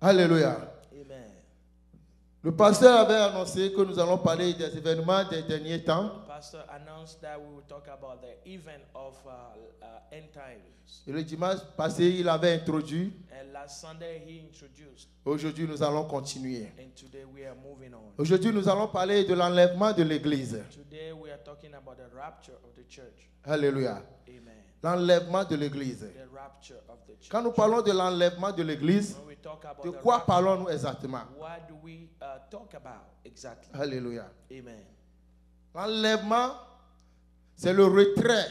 Alléluia. Amen. Le pasteur avait annoncé que nous allons parler des événements des derniers temps. The pastor announced that we will talk about the event of end times. Et le dimanche passé, il avait introduit. And last Sunday he introduced. Aujourd'hui, nous allons continuer. And today we are moving on. Aujourd'hui, nous allons parler de l'enlèvement de l'Église. Today we are talking about the rapture of the church. Alléluia. Amen. L'enlèvement de l'Église. The rapture of the church. Quand nous parlons de l'enlèvement de l'Église, When we talk about de the quoi rapture, parlons-nous exactement? what do we talk about exactly? Alléluia. Amen. L'enlèvement, c'est le retrait.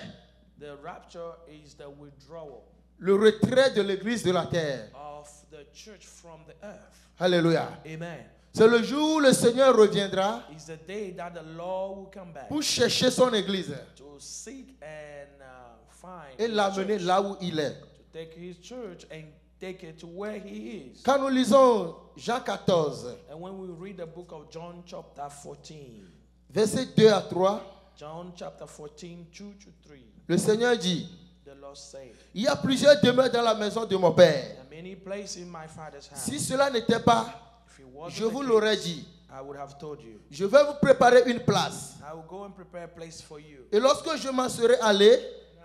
The rapture is the withdrawal Le retrait de l'Église de la terre. of the church from the earth. Alléluia. Amen. C'est le jour où le Seigneur reviendra It's the day that the Lord will come back pour chercher son Église to seek and find et his l'amener church, là où il est. to take his church and take it to where he is. Quand nous lisons Jean 14, And when we read the book of John chapter 14, versets 2 à 3, John chapter 14, 2 to 3, le Seigneur dit, the Lord said, il y a plusieurs demeures dans la maison de mon Père. there are many places in my Father's house. Si cela n'était pas, If it wasn't je the vous case, l'aurais dit. I would have told you. Je vais vous préparer une place. I will go and prepare a place for you. Et lorsque je m'en serai allé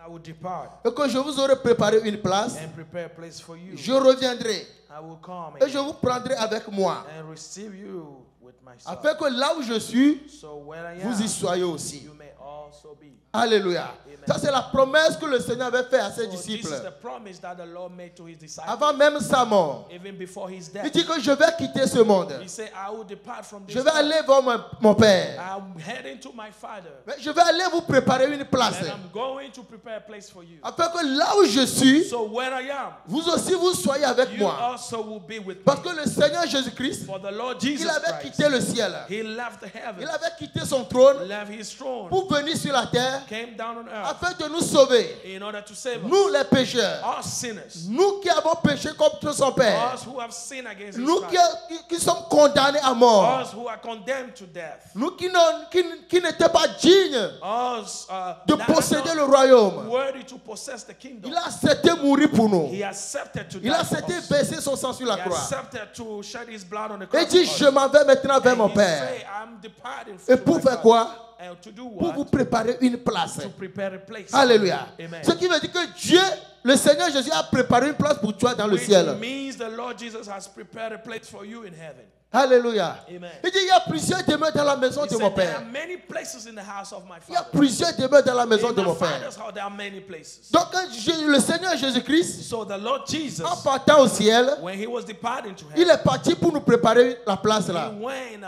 I will depart et que je vous aurai préparé une place, and prepare a place for you. je reviendrai I will come et je vous prendrai avec moi, and receive you with myself. afin que là où je suis, So where I vous y am, soyez aussi. you may also be. Alléluia. Ça, c'est la promesse que le Seigneur avait faite à ses So this disciples is the promise that the Lord made to his disciples. avant même sa mort. Even before his Il death. dit que je vais quitter ce monde. He said, I will depart from this Je vais world. aller voir mon Père. I'm heading to my Father. Mais je vais aller vous préparer une place, And I'm going to prepare a place for you. afin que là où je suis, So where I am, vous aussi vous soyez avec you moi. also will be with Parce me. que le Seigneur Jésus-Christ, For the Lord il Jesus avait Christ, quitté le ciel. he left the Il heaven, avait quitté son trône left his throne, pour venir sur la terre came down on earth afin de nous sauver. in order to save us, Nous les pécheurs. us sinners, Nous qui avons péché contre son Père. us who have sinned against his Nous Christ, qui sommes condamnés à mort. us who are condemned to death, Nous qui n'étaient pas dignes us de that are posséder le not royaume. worthy to possess the kingdom. Il a accepté mourir pour nous. He accepted to Il a die for accepté us. verser son sang sur la He croix. accepted to shed his blood on the Et cross. dit, for je us. m'en vais maintenant vers And mon he Père. say, I'm departing Et to pour my faire Father. quoi? And to do Pour vous what? préparer une place. To prepare a place. Alléluia. Amen. Ce qui veut dire que Dieu, le Seigneur Jésus, a préparé une place pour toi dans le Which ciel. means the Lord Jesus has prepared a place for you in heaven. Alléluia. Amen. Il dit, il y a plusieurs demeures dans la maison He de mon said, there are Père. many places in the house of my Il y a Father. plusieurs demeures dans la maison In de my mon Père. Father's house, there are many places. Donc, quand le Seigneur Jésus-Christ, So the Lord Jesus, en partant au ciel, when he was departing to il heaven, est parti pour nous préparer la place là. he went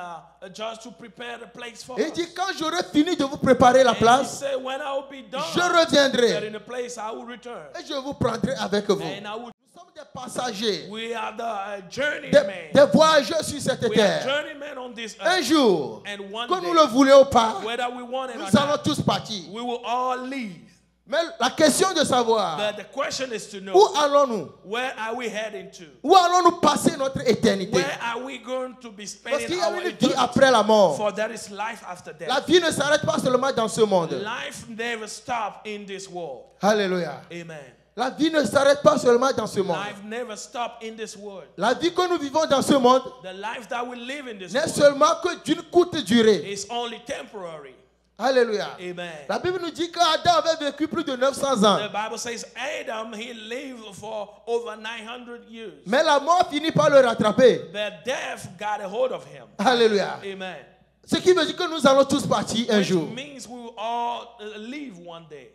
just to prepare the place for Et il us. dit, quand j'aurai fini de vous préparer la And he place, said, when I will be done, je reviendrai that in a place I will return. et je vous prendrai avec vous. And I will. Nous sommes des passagers, We are the journeymen. des voyageurs sur cette We are terre. journeymen on this Un earth. jour, And one que day, nous le voulions ou pas, whether we want it or nous allons not, tous partir. we will all leave. Mais la question de savoir, But the question is to où know, allons-nous? where are we heading to? Où allons-nous passer notre éternité? Where are we going to be Parce spending qu'il y a our une vie eternity? après la mort. For there is life after La death. vie ne s'arrête pas seulement dans ce monde. Life never stops in this world. Alléluia. Amen. La vie ne s'arrête pas seulement dans ce monde. Life never stops in this world. La vie que nous vivons dans ce monde The life that we live in this n'est world seulement que d'une courte durée. is only temporary. Alléluia. Amen. La Bible nous dit qu'Adam avait vécu plus de 900 ans. The Bible says Adam, he lived for over 900 years. Mais la mort finit par le rattraper. The death got a hold of him. Alléluia. Amen. Ce qui veut dire que nous allons tous partir un Which jour. means we will all leave one day.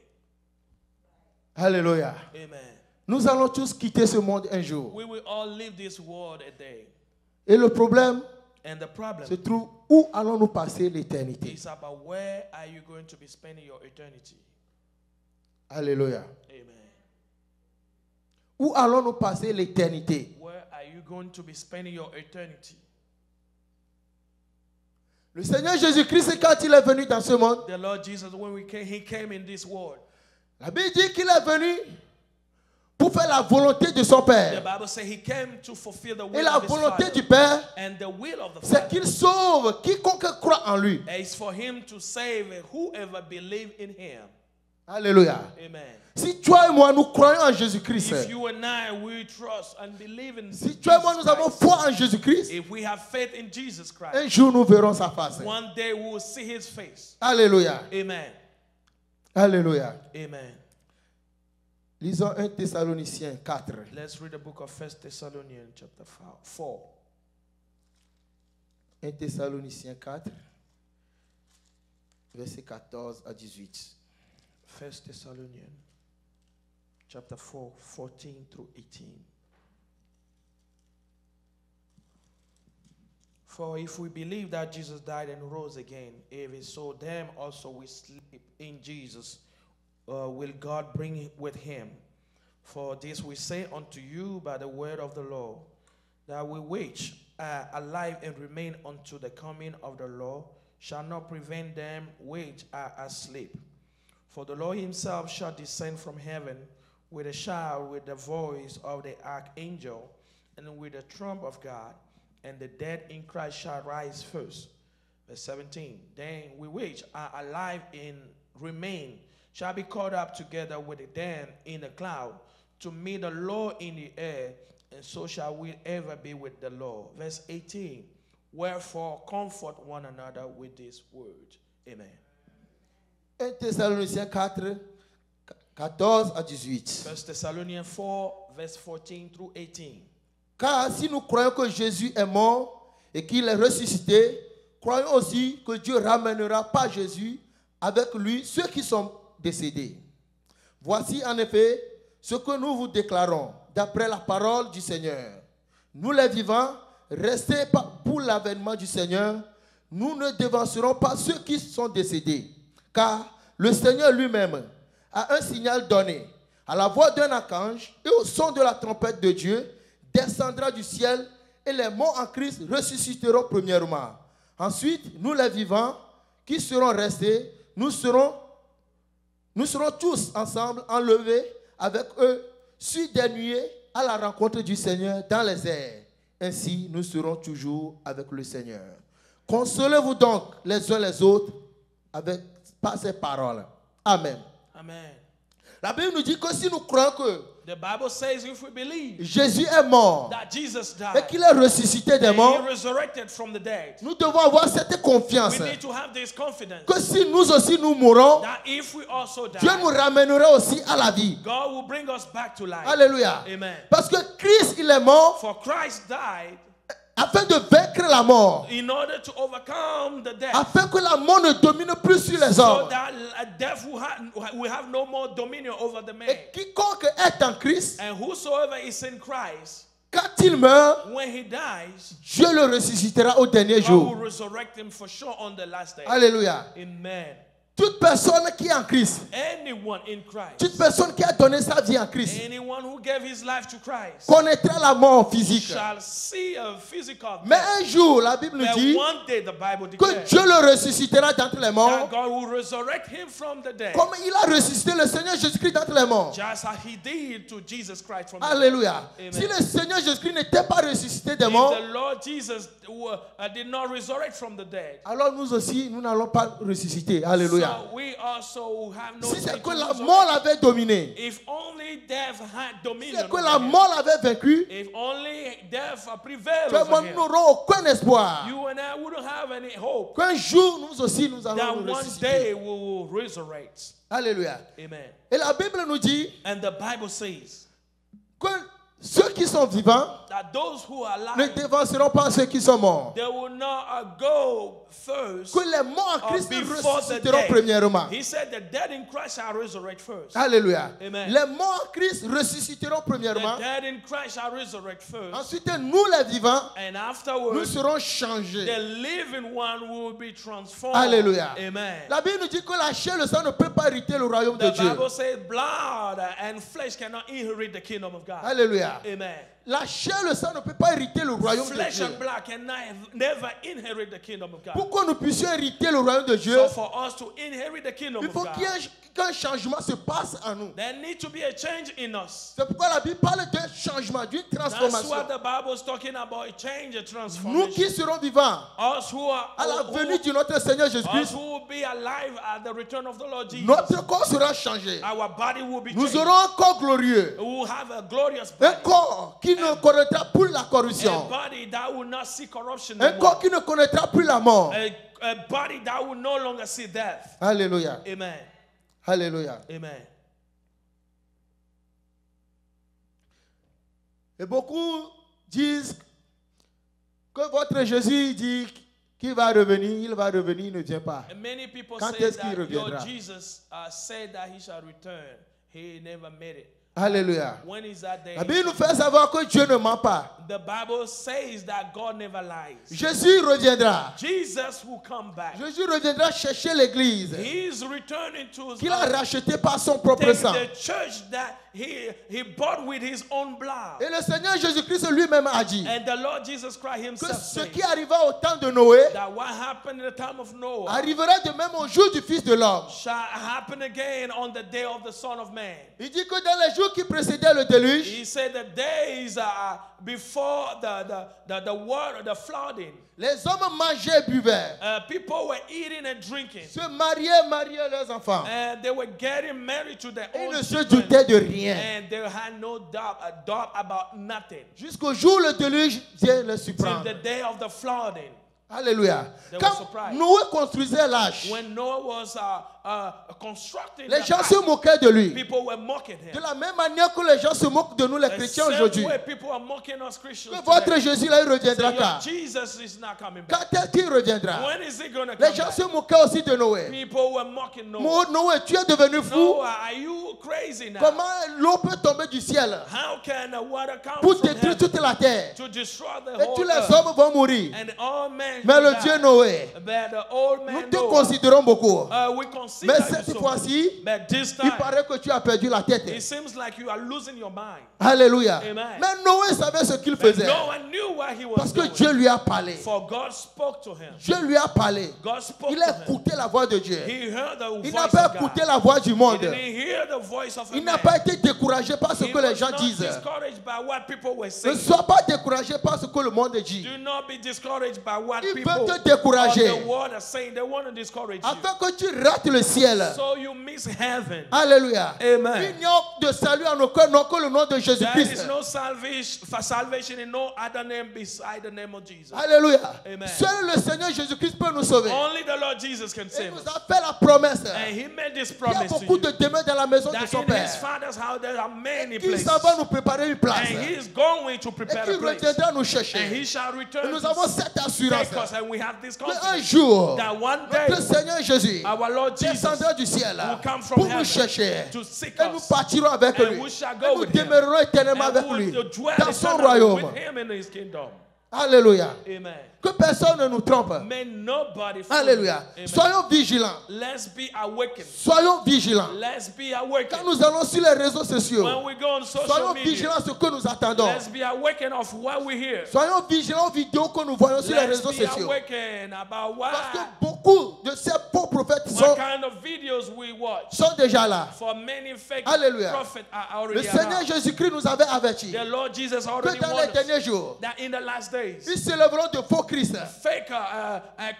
Alléluia. Amen. Nous allons tous quitter ce monde un jour. We will all leave this world a day. Et le problème And the problem se trouve où allons-nous passer l'éternité. is about where are you going to be spending your eternity. Alléluia. Amen. Où allons-nous passer l'éternité? Where are you going to be spending your eternity? Le Seigneur Jésus-Christ, quand il est venu dans ce monde, The Lord Jesus, when he came in this world, la Bible dit qu'il est venu pour faire la volonté de son the Père. Bible says he came to fulfill the Et will la of his volonté Father. du Père, And the will of the c'est Father qu'il sauve quiconque croit en lui. is for him to save whoever believe in him. Alléluia. Amen. Si toi et moi, nous croyons en Jésus-Christ, If you and I, we trust and believe in si toi et moi, Jesus nous avons Christ, foi en Jésus-Christ, if we have faith in Jesus Christ, un jour nous verrons sa face. one day we will see his face. Alléluia. Amen. Alléluia. Amen. Lisons 1 Thessaloniciens 4. Let's read the book of 1 Thessalonians chapter 4. 1 Thessaloniciens 4, versets 14 à 18. 1 Thessalonians chapter 4, 14 through 18. For if we believe that Jesus died and rose again, if it so, them also we sleep in Jesus, will God bring with him. For this we say unto you by the word of the Lord, that we which are alive and remain unto the coming of the Lord shall not prevent them which are asleep. For the Lord himself shall descend from heaven with a shout, with the voice of the archangel, and with the trump of God, and the dead in Christ shall rise first. Verse 17, then we which are alive and remain shall be caught up together with them in a cloud to meet the Lord in the air, and so shall we ever be with the Lord. Verse 18, wherefore comfort one another with this word. Amen. 1 Thessaloniciens 4, 14 à 18. 1 Thessalonians 4, verse 14 through 18. Car si nous croyons que Jésus est mort et qu'il est ressuscité, croyons aussi que Dieu ramènera par Jésus avec lui ceux qui sont décédés. Voici en effet ce que nous vous déclarons d'après la parole du Seigneur. Nous les vivants, restés pour l'avènement du Seigneur, nous ne devancerons pas ceux qui sont décédés. Car le Seigneur lui-même a un signal donné. À la voix d'un archange et au son de la trompette de Dieu, descendra du ciel et les morts en Christ ressusciteront premièrement. Ensuite, nous les vivants qui serons restés, nous serons tous ensemble enlevés avec eux sur des nuées à la rencontre du Seigneur dans les airs. Ainsi, nous serons toujours avec le Seigneur. Consolez-vous donc les uns les autres par ces paroles. Amen. Amen. La Bible nous dit que si nous croyons que The Bible says if we believe Jésus est mort that Jesus et died qu'il est ressuscité des and morts, he resurrected from the dead, nous devons avoir cette confiance we need to have this confidence que si nous aussi nous mourons, that if we also Dieu nous die, ramènera aussi à la vie. God will bring us back to life. Alléluia. Amen. Parce que Christ, il est mort For Christ died afin de vaincre la mort, in order to overcome the death, afin que la mort ne domine plus sur les so hommes. that death will have no more dominion over the man. Et quiconque est en Christ, And whosoever is in Christ, quand il meurt, when he dies, Dieu le ressuscitera au dernier God will jour. resurrect him for sure on the last day. Alléluia. Amen. Toute personne qui est en Christ, Anyone in Christ, toute personne qui a donné sa vie en Christ, anyone who gave his life to Christ, connaîtra la mort physique. shall see a physical Mais death. un jour, la Bible nous But dit one day the Bible que declares Dieu le ressuscitera d'entre les that morts, God will resurrect him from the dead, comme il a ressuscité le Seigneur Jésus-Christ d'entre les morts. just as he did to Jesus Christ from the dead. Alléluia. Amen. Si le Seigneur Jésus-Christ n'était pas ressuscité des If morts, the Lord Jesus did not resurrect from the dead, alors nous aussi, nous n'allons pas ressusciter. Alléluia. so we also have no Si need c'est to que la resurrect. mort l'avait dominé, If only death had si dominion c'est que over la him, mort l'avait vaincu, if only death prevailed vraiment, over nous him, n'aurons aucun espoir you and I wouldn't have any hope qu'un jour, nous aussi, nous that allons le one ressusciter. day we will resurrect. Alléluia. Amen. Et la Bible nous dit And the Bible says que ceux qui sont vivants that those who are ne alive, dévanceront pas ceux qui sont morts. they will not go first Que les morts en or Christ before the ressusciteront dead. premièrement. He said the dead in Christ shall resurrect first. Alléluia. Amen. Les morts en Christ ressusciteront The premièrement. dead in Christ shall resurrect first. Ensuite, nous les vivants, And nous afterwards, serons the changés. living one will be transformed. Alléluia. Amen. La Bible nous dit que la chair et le sang ne peuvent pas hériter le royaume de The Dieu. Bible says blood and flesh cannot inherit the kingdom of God. Alléluia. Amen. la chair et le sang ne peut pas hériter le royaume de Flesh Dieu. and blood can never inherit the kingdom of God. Pour que nous puissions hériter le royaume de Dieu, So for us to inherit the kingdom il of faut qu'il y God, ait qu'un changement se passe en nous. there needs to be a change in us. C'est pourquoi la Bible parle d'un changement, d'une That's transformation. what the Bible is talking about, a change, a Nous transformation. qui serons vivants Us who are à la venue de notre Seigneur us Jésus-Christ, who will be alive at the return of the Lord Jesus. notre corps sera changé. Our body will be Nous changed. aurons un corps glorieux. We will have a glorious Un body. corps qui ne connaîtra plus la A corruption. body that will not see corruption Un no corps more. qui ne connaîtra plus la mort. A body that will no longer see death. Alléluia. Amen. Alléluia. Amen. Et beaucoup disent que votre Jésus dit qu'il va revenir, il ne vient pas. And many people Quand say est-ce qu'il that your reviendra? Jesus said that he shall return. He never made it. Alléluia. When is that day? La Bible nous fait savoir que Dieu ne ment pas. The Bible says that God never lies. Jésus reviendra. Jesus will come back. Jésus reviendra chercher l'église He is returning to qu'il a rachetée par son propre take sang. the church that he bought with his own blood. Et le Seigneur Jésus-Christ lui-même a dit And the Lord Jesus Christ que himself ce said qui arriva au temps de Noé that what happened in the time of Noah arrivera de même au jour du Fils de l'homme. shall happen again on the day of the Son of Man. Il dit que dans les jours qui précédaient le déluge, He said the days before the water, the flooding, les hommes mangeaient et buvaient, people were eating and drinking. se mariaient leurs enfants. And they were getting married to their Ils own ne se children. doutaient de rien. And they had no doubt about nothing. Jusqu'au jour où le déluge vient les Till surprendre. the day of the flooding. Alléluia. They were Quand surprised. Noé construisait l'arche, When Noah was constructing les the gens ark, se moquaient de lui. people were mocking De him. la même manière que les gens se moquent de nous, les The chrétiens same aujourd'hui. way people are mocking us Christians Que votre today. Jésus là, il Say, reviendra "Your quand? Jesus is not coming back. Quand est-ce qu'il reviendra? When is he going to Les come gens back?" se moquaient aussi de Noé. People were mocking Noah. Noé, tu es devenu fou. Noah, are you crazy now? Comment l'eau peut tomber du ciel How can the water come pour from détruire heaven toute la terre? to destroy the Et whole tous les earth? hommes vont mourir. And all men Mais will le die. Dieu Noé, But the old nous man te Noah, considérons beaucoup. we consider Mais you cette so much. fois-ci, But this il time, paraît que tu as perdu la tête. it seems like you are losing your mind. Alléluia. Amen. Mais Noé savait ce qu'il But faisait. no one knew what he was Parce que doing. Dieu lui a parlé. For God spoke to him. Dieu lui a parlé. God spoke Il to a him. écouté la voix de Dieu. He heard the Il voice n'a pas of écouté God. la voix du He monde. didn't hear the voice of a Il n'a man. pas été découragé par ce He que les was gens not disent. discouraged by what people were Ne saying. sois pas découragé par ce que le monde dit. Do not be discouraged by what Il people veut te of décourager. the world are saying. They want to discourage you. Afin que tu rates le ciel. So you miss heaven. Alléluia. Amen. Il n'y a de salut en aucun nom que le nom de There Jésus-Christ. is no salvation in no other name beside the name of Jesus. Alléluia. Amen. Seul le Seigneur Jésus-Christ peut nous sauver. Only the Lord Jesus can Il save nous us. a fait la promesse. And he made this Il y a promise to beaucoup you. de demeures dans la maison de That son in his Père. father's house there are many Qu'il places. s'en va nous préparer une place. And he is going to Et prepare a qu'il place. reviendra nous And chercher. he shall return Et nous to avons cette assurance take us. And we have this qu'un confidence jour, that one day notre Seigneur Jésus our Lord Jesus descendra du ciel will come from pour nous heaven chercher. to seek Et nous us. partirons avec And lui. we shall Et go nous with him. demeurerons éternellement And avec we lui will dwell dans son eternally royaume. with him in his kingdom. Alléluia. Amen. Que personne ne nous trompe. May nobody fool Alléluia. you. Amen. Soyons vigilants. Let's be awakened. Soyons vigilants. Let's be Quand awakened. nous allons sur les réseaux sociaux, When we go on social soyons media, vigilants à ce que nous attendons. let's be awakened of what we hear. Soyons vigilants aux vidéos que nous voyons sur les Let's réseaux be sociaux. awakened about Parce que what beaucoup de ces faux prophètes what kind of videos we watch. sont déjà là. For many fake Alléluia. prophets are Le already Seigneur around. Jésus-Christ nous avait avertis The Lord Jesus que already dans les warned us derniers jours, that in the last days, ils s'élèveront de faux Christ. fake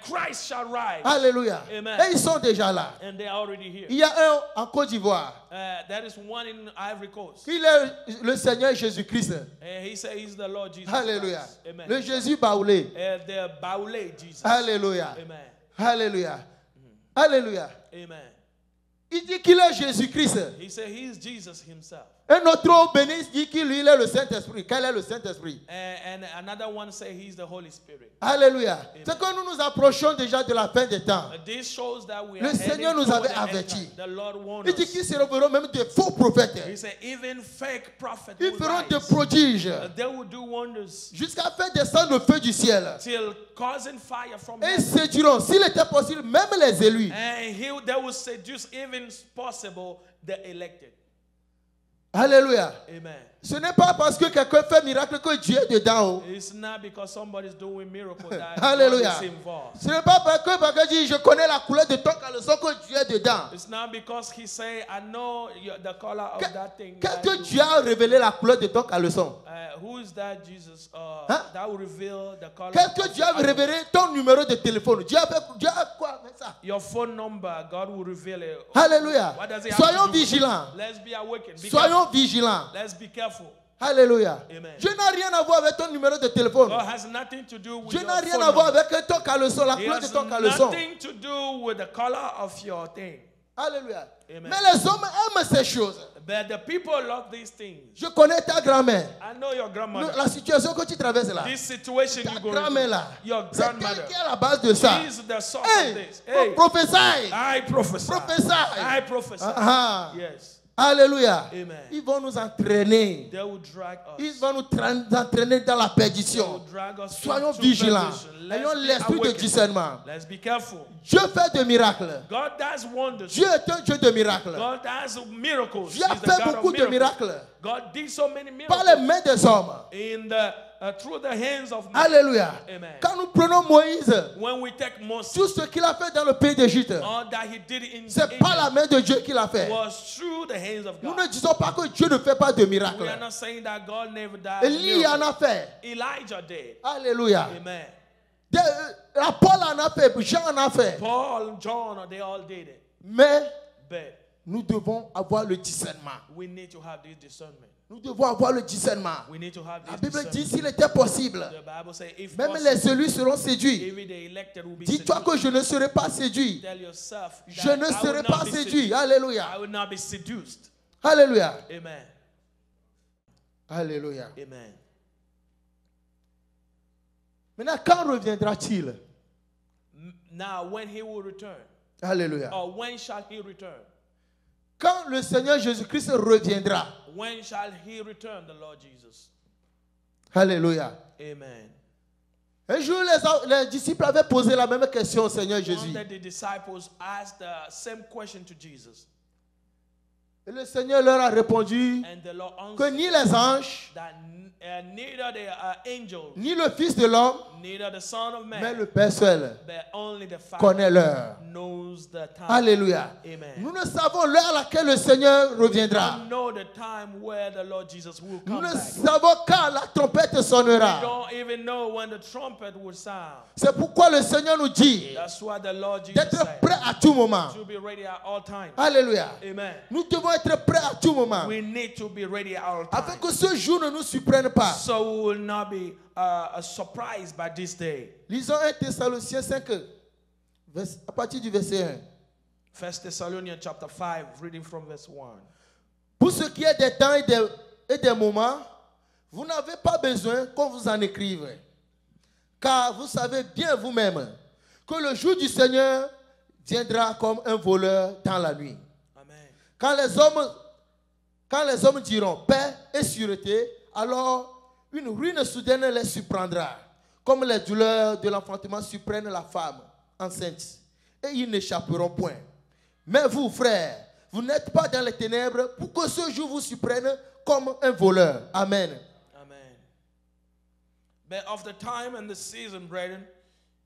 Christ shall rise. Alléluia. Amen. Et ils sont déjà là. And they are already here. Il y a un en Côte d'Ivoire. That is one in Ivory Coast. Il est le Seigneur Jésus-Christ. And he said he's the Lord Jesus Alléluia. Christ. Amen. Le Jésus baoulé. The Baoulé Jesus. Alléluia. Amen. Alléluia. Alléluia. Amen. Il dit qu'il est Jésus-Christ. He said he is Jesus himself. Un autre béni dit qu'il est le Saint-Esprit. Quel est le Saint-Esprit? And another one say he's the Holy Spirit. Alléluia. C'est que nous nous approchons déjà de la fin des temps. This shows that we Le are Seigneur heading nous toward avait the end avertis. time. The Lord warned Il dit us. qu'ils se révéleront même des faux prophètes. He said even fake prophets Ils will feront des rise. prodiges They will do wonders jusqu'à faire descendre le feu du ciel. till causing fire from Et ils heaven. séduiront, s'il était possible, même les élus. And they will seduce even possible the elected. Alléluia. Amen. Ce n'est pas parce que quelqu'un fait miracle que Dieu est dedans. It's not because somebody's doing miracle that Alléluia. God is involved. Ce n'est pas parce que quelqu'un dit je connais la couleur de ton caleçon que Dieu est dedans. It's not because he say, I know the color of that thing. Qu'est-ce que Dieu a révélé la couleur de ton caleçon? Who is that Jesus Hein? that will reveal the color? Qu'est-ce que Dieu a révélé ton numéro de téléphone? Dieu a quoi avec ça? Your phone number, God will reveal it. Alléluia. What does he have Soyons to do with it? vigilants. Let's be awakened. Be Soyons careful. vigilants. Let's be careful. Alléluia. Amen. Dieu n'a rien à voir avec ton numéro de téléphone. God has nothing to do with Dieu your n'a rien phone à voir number. avec ton caleçon, la He couleur de has ton caleçon. nothing to do with the color of your thing. Alléluia. Amen. Mais les hommes aiment ces choses. But the people love these things. Je connais ta grand-mère. I know your grandmother. La situation que tu traverses là. This situation Ta you go grand-mère through. là. Your C'est elle grandmother. qui est à la base de ça. She is the source Hey, of this. Hey, prophesy. I prophesy. Prophesy. I prophesy. Ah, ah. Yes. Alléluia. Amen. Ils vont nous entraîner. They will drag us. Ils vont nous entraîner dans la They will perdition. drag us Soyons into vigilants. perdition. Let's Ayons be l'esprit de awakened. discernement. Let's be careful. Dieu fait des miracles. God does wonders. Dieu est un Dieu de miracles. God does miracles. Dieu a He's the fait God beaucoup of de miracles. miracles God did so many par les miracles mains des hommes. in the through the hands of men. Alléluia. Amen. Quand nous prenons Moïse, When we take Moses, tout ce qu'il a fait dans le pays d'Égypte, all that he did in c'est pas la main de Dieu qui l'a fait. was through the hands of Nous God. ne disons pas que Dieu ne fait pas de We miracles. are not saying that God never died. Élie en a fait. Elijah did. Alléluia. Amen. Paul en a fait, Jean en a fait. Paul, John, they all did it. Mais But nous devons avoir le discernement. we need to have this discernment. Nous devons avoir le discernement. We need to have La this Bible dit discernment. s'il était possible, The Bible says, if même possible, les élus seront séduits. even the elected will be Dis-toi seduced. que je ne serai pas séduit. Tell yourself Je that ne I will serai not pas be séduit. seduced. Alléluia. I will not be seduced. Alléluia. Amen. Alléluia. Amen. Maintenant, quand reviendra-t-il? Now, when he will return, Alléluia. or when shall he return? Quand le Seigneur Jésus-Christ reviendra. When shall he return, the Lord Jesus? Alléluia. Amen. Un jour, les disciples avaient posé la même question au Seigneur Jésus. One that the disciples asked the same question to Jesus. Et le Seigneur leur a répondu And the Lord que answered ni les anges, that neither the angels, ni le Fils de l'homme, neither the Son of mais Man, le Père seul but only the Father connaît l'heure. knows the time. Alléluia. Amen. Nous ne savons l'heure à laquelle le Seigneur We reviendra. don't know the time where the Lord Jesus will Nous come ne back. savons quand la trompette We sonnera. don't even know when the trumpet will sound. C'est pourquoi le Seigneur nous dit That's why the Lord Jesus d'être said prêt à tout moment. to be ready at all times. Alléluia. Amen. Nous devons être prêts à tout moment. We need to be ready at all Afin times. que ce jour ne nous surprenne pas. So we will not be surprised by this day. Lisons 1 Thessaloniciens 5, à partir du verset 1. 1 Thessalonians chapter 5, reading from verse 1. Pour ce qui est des temps et des moments, vous n'avez pas besoin qu'on vous en écrive. Car vous savez bien vous-même que le jour du Seigneur viendra comme un voleur dans la nuit. Amen. Quand les hommes diront paix et sûreté, alors une ruine soudaine les surprendra, comme les douleurs de l'enfantement surprennent la femme enceinte, et ils n'échapperont point. Mais vous, frères, vous n'êtes pas dans les ténèbres pour que ce jour vous surprenne comme un voleur. Amen. Amen. But of the time and the season, brethren,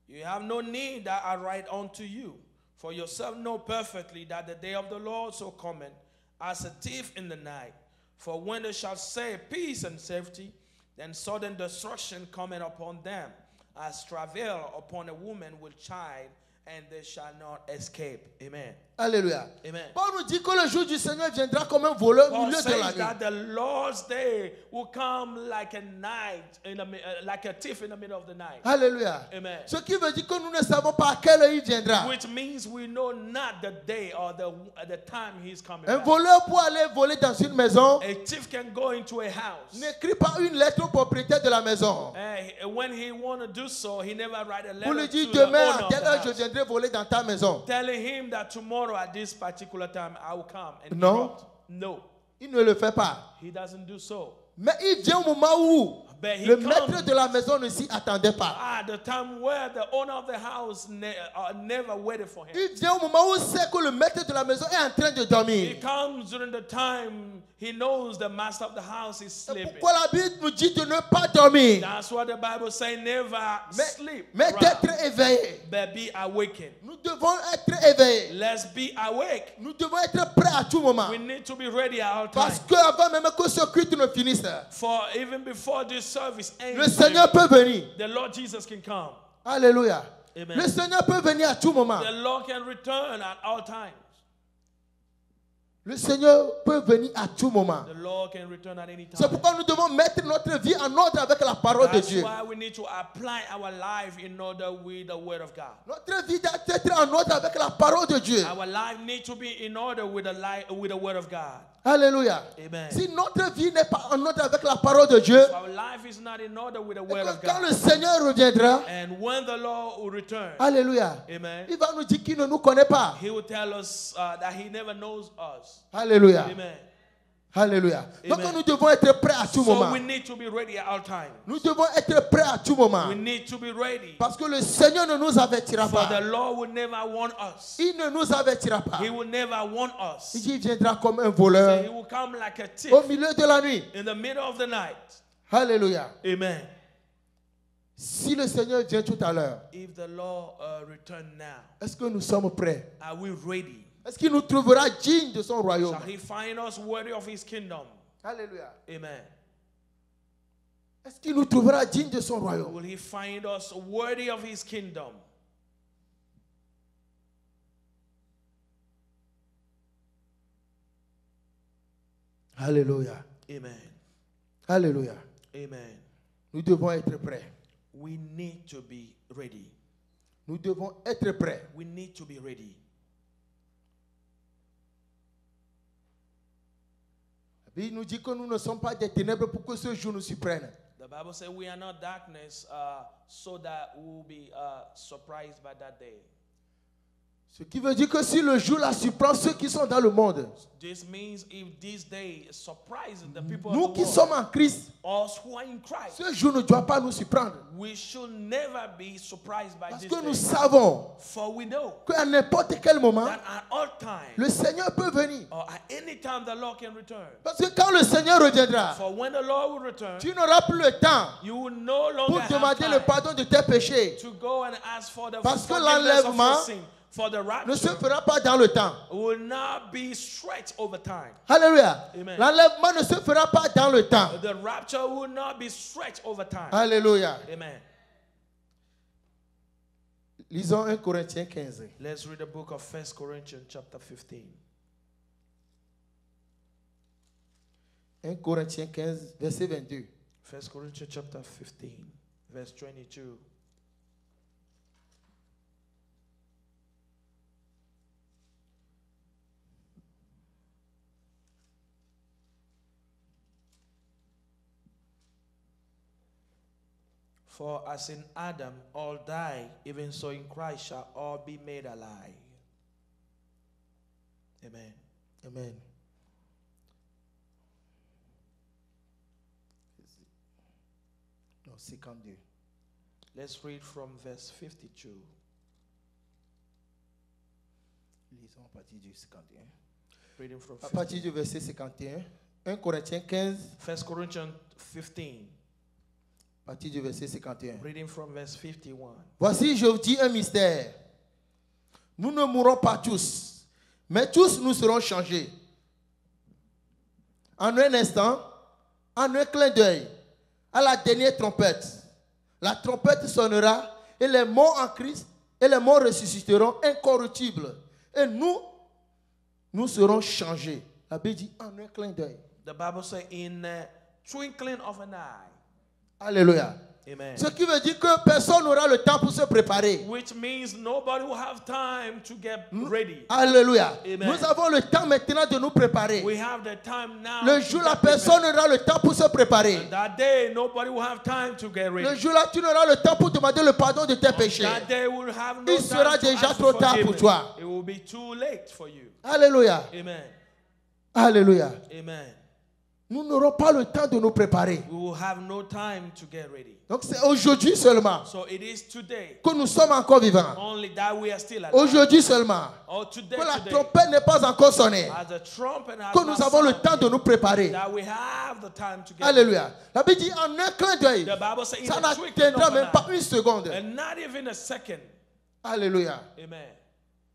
you have no need that I write unto you. For yourself know perfectly that the day of the Lord so cometh as a thief in the night. For when they shall say peace and safety, then sudden destruction cometh upon them, as travail upon a woman with child, and they shall not escape. Amen. Alléluia. Amen. Paul nous dit que le jour du Seigneur viendra comme un voleur au Paul milieu de la says that nuit. the Lord's day will come like a night, like a thief in the middle of the night. Alléluia. Amen. Ce qui veut dire que nous ne savons pas à quelle heure il viendra. Which means we know not the day or the time he's coming Un back. voleur pour aller voler dans une maison A thief can go into a house. n'écrit pas une lettre au propriétaire de la maison. When he want to do so, he never write a Pour lui letter dire to the demain owner à of telle the heure je house, viendrai voler dans ta maison. telling him that tomorrow at this particular time I will come and No. erupt. No, Il ne le fait pas. he doesn't do so. Mais il vient au moment où But he le comes maître de la maison ne s'y attendait pas. at the time where the owner of the house never waited for him. Il vient au moment où c'est que le maître de la maison est en train de He dormir. comes during the time he knows the master of the house is C'est sleeping. pourquoi la Bible nous dit de ne pas dormir, That's what the Bible says, never sleep, mais d'être éveillé. but be awakened. Nous devons être éveillés. Let's be awake. Nous devons être prêts à tout moment. We need to be ready at all Parce times. qu'avant même que ce culte ne finisse, For even before this service le ends, Seigneur peut venir. the Lord Jesus can come. Alléluia. Amen. Le Seigneur peut venir à tout moment. The Lord can return at all times. Le Seigneur peut venir à tout moment. The Lord can return at any C'est time. pourquoi nous devons mettre notre vie en ordre avec la parole de That's Dieu. why we need to apply our life in order with the word of God. Notre vie doit être en ordre avec la parole de Dieu. Our life needs to be in order with the word of God. Alléluia. Amen. Si notre vie n'est pas en ordre avec la parole de Dieu, So our life is not in order with the et word que of quand God. le Seigneur reviendra, And when the Lord will return, alléluia, amen, il va nous dire qu'il ne nous connaît pas. he will tell us that he never knows us. Alléluia. Amen. Alléluia. Donc Amen. nous devons être prêts à tout So moment. we need to be ready at all times. Nous devons être prêts à tout moment. We need to be ready. Parce que le Seigneur ne nous avertira For the pas. Lord will never warn us. Il ne nous avertira pas. He will never warn us. Il dit, il viendra comme un He voleur will come like a thief au milieu de la nuit. in the middle of the night. Alléluia. Amen. Si le Seigneur vient tout à l'heure, If the Lord return now, est-ce que nous sommes prêts? are we ready? Est-ce qu'il nous trouvera dignes de son royaume? Shall he find us worthy of his kingdom? Alléluia. Amen. Est-ce qu'il nous trouvera dignes de son royaume? Will he find us worthy of his kingdom? Alléluia. Amen. Alléluia. Amen. Nous devons être prêts. We need to be ready. Nous devons être prêts. We need to be ready. La Bible nous dit que nous ne sommes pas des ténèbres pour que ce jour nous surprenne. The Bible says we are not darkness so that we will be surprised by that day. Ce qui veut dire que si le jour là surprend ceux qui sont dans le monde, This means if this day surprises the people nous of the qui world, sommes en Christ, us who are in Christ, ce jour ne doit pas nous surprendre. we should never be surprised by Parce this que nous day. savons For we know qu'à n'importe quel moment, that at all times le Seigneur peut venir. or at any time the Lord can return. Parce que quand le Seigneur reviendra, For when the Lord will return, tu n'auras plus le temps you will no longer pour have demander le time pardon de tes péchés. to go and ask for the Parce que forgiveness of l'enlèvement your sin. For the Ne se rapture fera pas dans le temps. will not be stretched over time. Alléluia. Amen. L'enlèvement ne se fera pas dans le temps. The rapture will not be stretched over time. Alléluia. Amen. Lisons 1 Corinthiens 15. Let's read the book of 1 Corinthians chapter 15. 1 Corinthiens 15, verset 22. 1 Corinthians chapter 15, verse 22. For as in Adam all die, even so in Christ shall all be made alive. Amen. Amen. Non, 52. Let's read from verse 52. Lisons à partir du 51. Reading from À partir du verset 51. 1 Corinthiens 15, 1 Corinthians 15. à partir du verset 51. Reading from verse 51. Voici, je vous dis un mystère. Nous ne mourrons pas tous, mais tous nous serons changés. En un instant, en un clin d'œil, à la dernière trompette. La trompette sonnera et les morts en Christ et les morts ressusciteront incorruptibles. Et nous serons changés. La Bible dit en un clin d'œil. The Bible says in a twinkling of an eye. Alléluia. Amen. Ce qui veut dire que personne n'aura le temps pour se préparer. Which means nobody will have time to get ready. Alléluia. Amen. Nous avons le temps maintenant de nous préparer. We have the time now. Le to jour get là, personne prepared. n'aura le temps pour se préparer. And that day, nobody will have time to get ready. Le jour là, tu n'auras le temps pour demander le pardon de tes péchés. That day will have no Il sera time to déjà ask trop for tard pour forgiveness. toi. It will be too late for you. Alléluia. Amen. Alléluia. Amen. nous n'aurons pas le temps de nous préparer. We will have no time to get ready. Donc c'est aujourd'hui seulement So it is today que nous sommes encore vivants. only that we are still alive. Aujourd'hui seulement Or today, que la today, trompette n'est pas encore sonnée. as the trumpet has Que not nous avons le sounded, temps de nous préparer. that we have the time to get Alléluia. La Bible dit en un clin d'œil. ready. The Bible says in Ça a twinkling n'atteindra of même an pas eye, une seconde. and not even a second. Alléluia. Amen.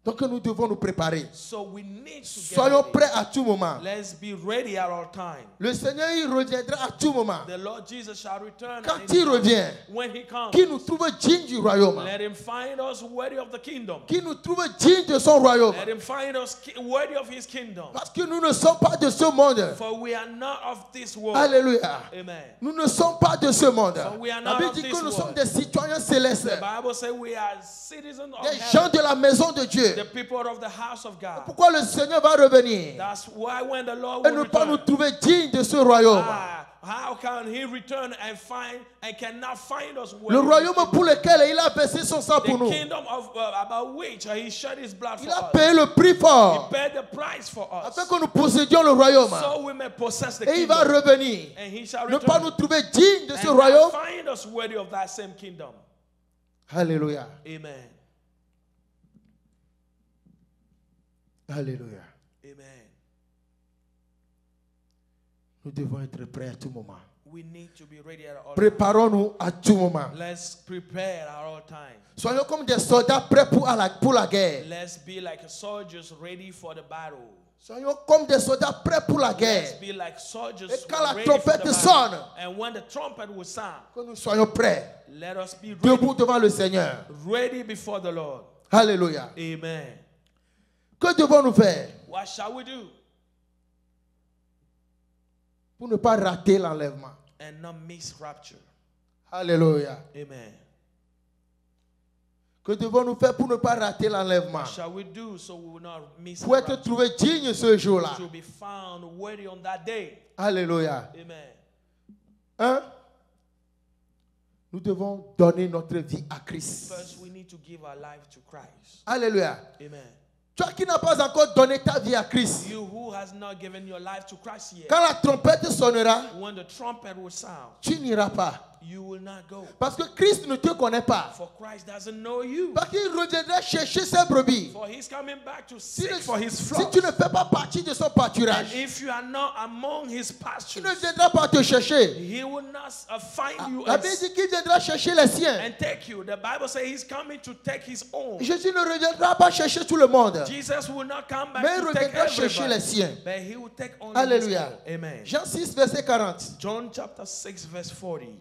Donc nous devons nous préparer. So we need to get Soyons ready. prêts à tout moment. Let's be ready at all time. Le Seigneur, il reviendra à tout moment. The Lord Jesus shall return. Quand at il any time. revient, When he comes, qu'il nous trouve dignes du royaume. let him find us worthy of the kingdom. Qu'il nous trouve dignes de son royaume. Let him find us worthy of his kingdom. Parce que nous ne sommes pas de ce monde. For we are not of this world. Alléluia. Amen. Nous ne sommes pas de ce monde. So we are La not Bible of dit this que nous sommes world. des citoyens célestes. The Bible says we are citizens of Des heaven, gens de la maison de Dieu. the people of the house of God. Pourquoi le Seigneur va revenir That's why when the Lord et will ne pas nous return, trouver dignes de ce royaume? how can he return and find and cannot find us worthy Le of royaume his pour lequel il a versé son sang pour the nous. kingdom of about which he shed his blood Il for a us. payé le prix He fort paid the price for us, afin que nous possédions le royaume. so we may possess the Et il va kingdom. revenir. And he shall Ne pas return nous trouver dignes de ce and royaume. not find us worthy of that same kingdom. Alléluia. Amen. Alléluia. Amen. Nous devons être prêts à tout moment. We need to be ready at all times. Préparons-nous à tout moment. Let's prepare at all times. Soyons comme des soldats prêts pour la guerre. Let's be like soldiers ready for the battle. Soyons comme des soldats prêts pour la Let's guerre. be like soldiers Et quand la ready for the trompette battle. sonne, And when the trumpet will sound, que nous soyons prêts, let us be ready, debout devant le Seigneur. ready before the Lord. Alléluia. Amen. Que devons-nous faire What shall we do pour ne pas rater l'enlèvement? and not miss rapture? Alléluia. Amen. Que devons-nous faire pour ne pas rater l'enlèvement? What shall we do so we will not miss Pour the être rapture? trouvé digne ce jour-là. To be found worthy on that day. Alléluia. Amen. Hein? Nous devons donner notre vie à Christ. First, we need to give our life to Christ. Alléluia. Amen. Toi qui n'as pas encore donné ta vie à Christ, You who has not given your life to Christ yet, quand la trompette sonnera, when the trumpet will sound, tu n'iras pas. you will not go. Parce que Christ ne te connaît pas. For Christ doesn't know you. Parce qu'il reviendra chercher ses brebis. For he's coming back to Si, seek for his si flock. tu ne fais pas partie de son And pâturage, if you are not among his il pastures, ne viendra pas te chercher. he will not find you La and, Bible dit qu'il viendra chercher les siens. and take you. The Bible says he's coming to take his own. Jésus ne reviendra pas chercher tout le monde. Jesus will not come back Mais il to take reviendra chercher les everybody, siens. but he will take only Alléluia. his own. Amen. Jean 6, verset 40. John chapter 6 verse 40.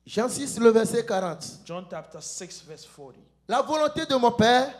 Jean 6, le verset 40. John chapter 6 verse 40. La volonté de mon Père,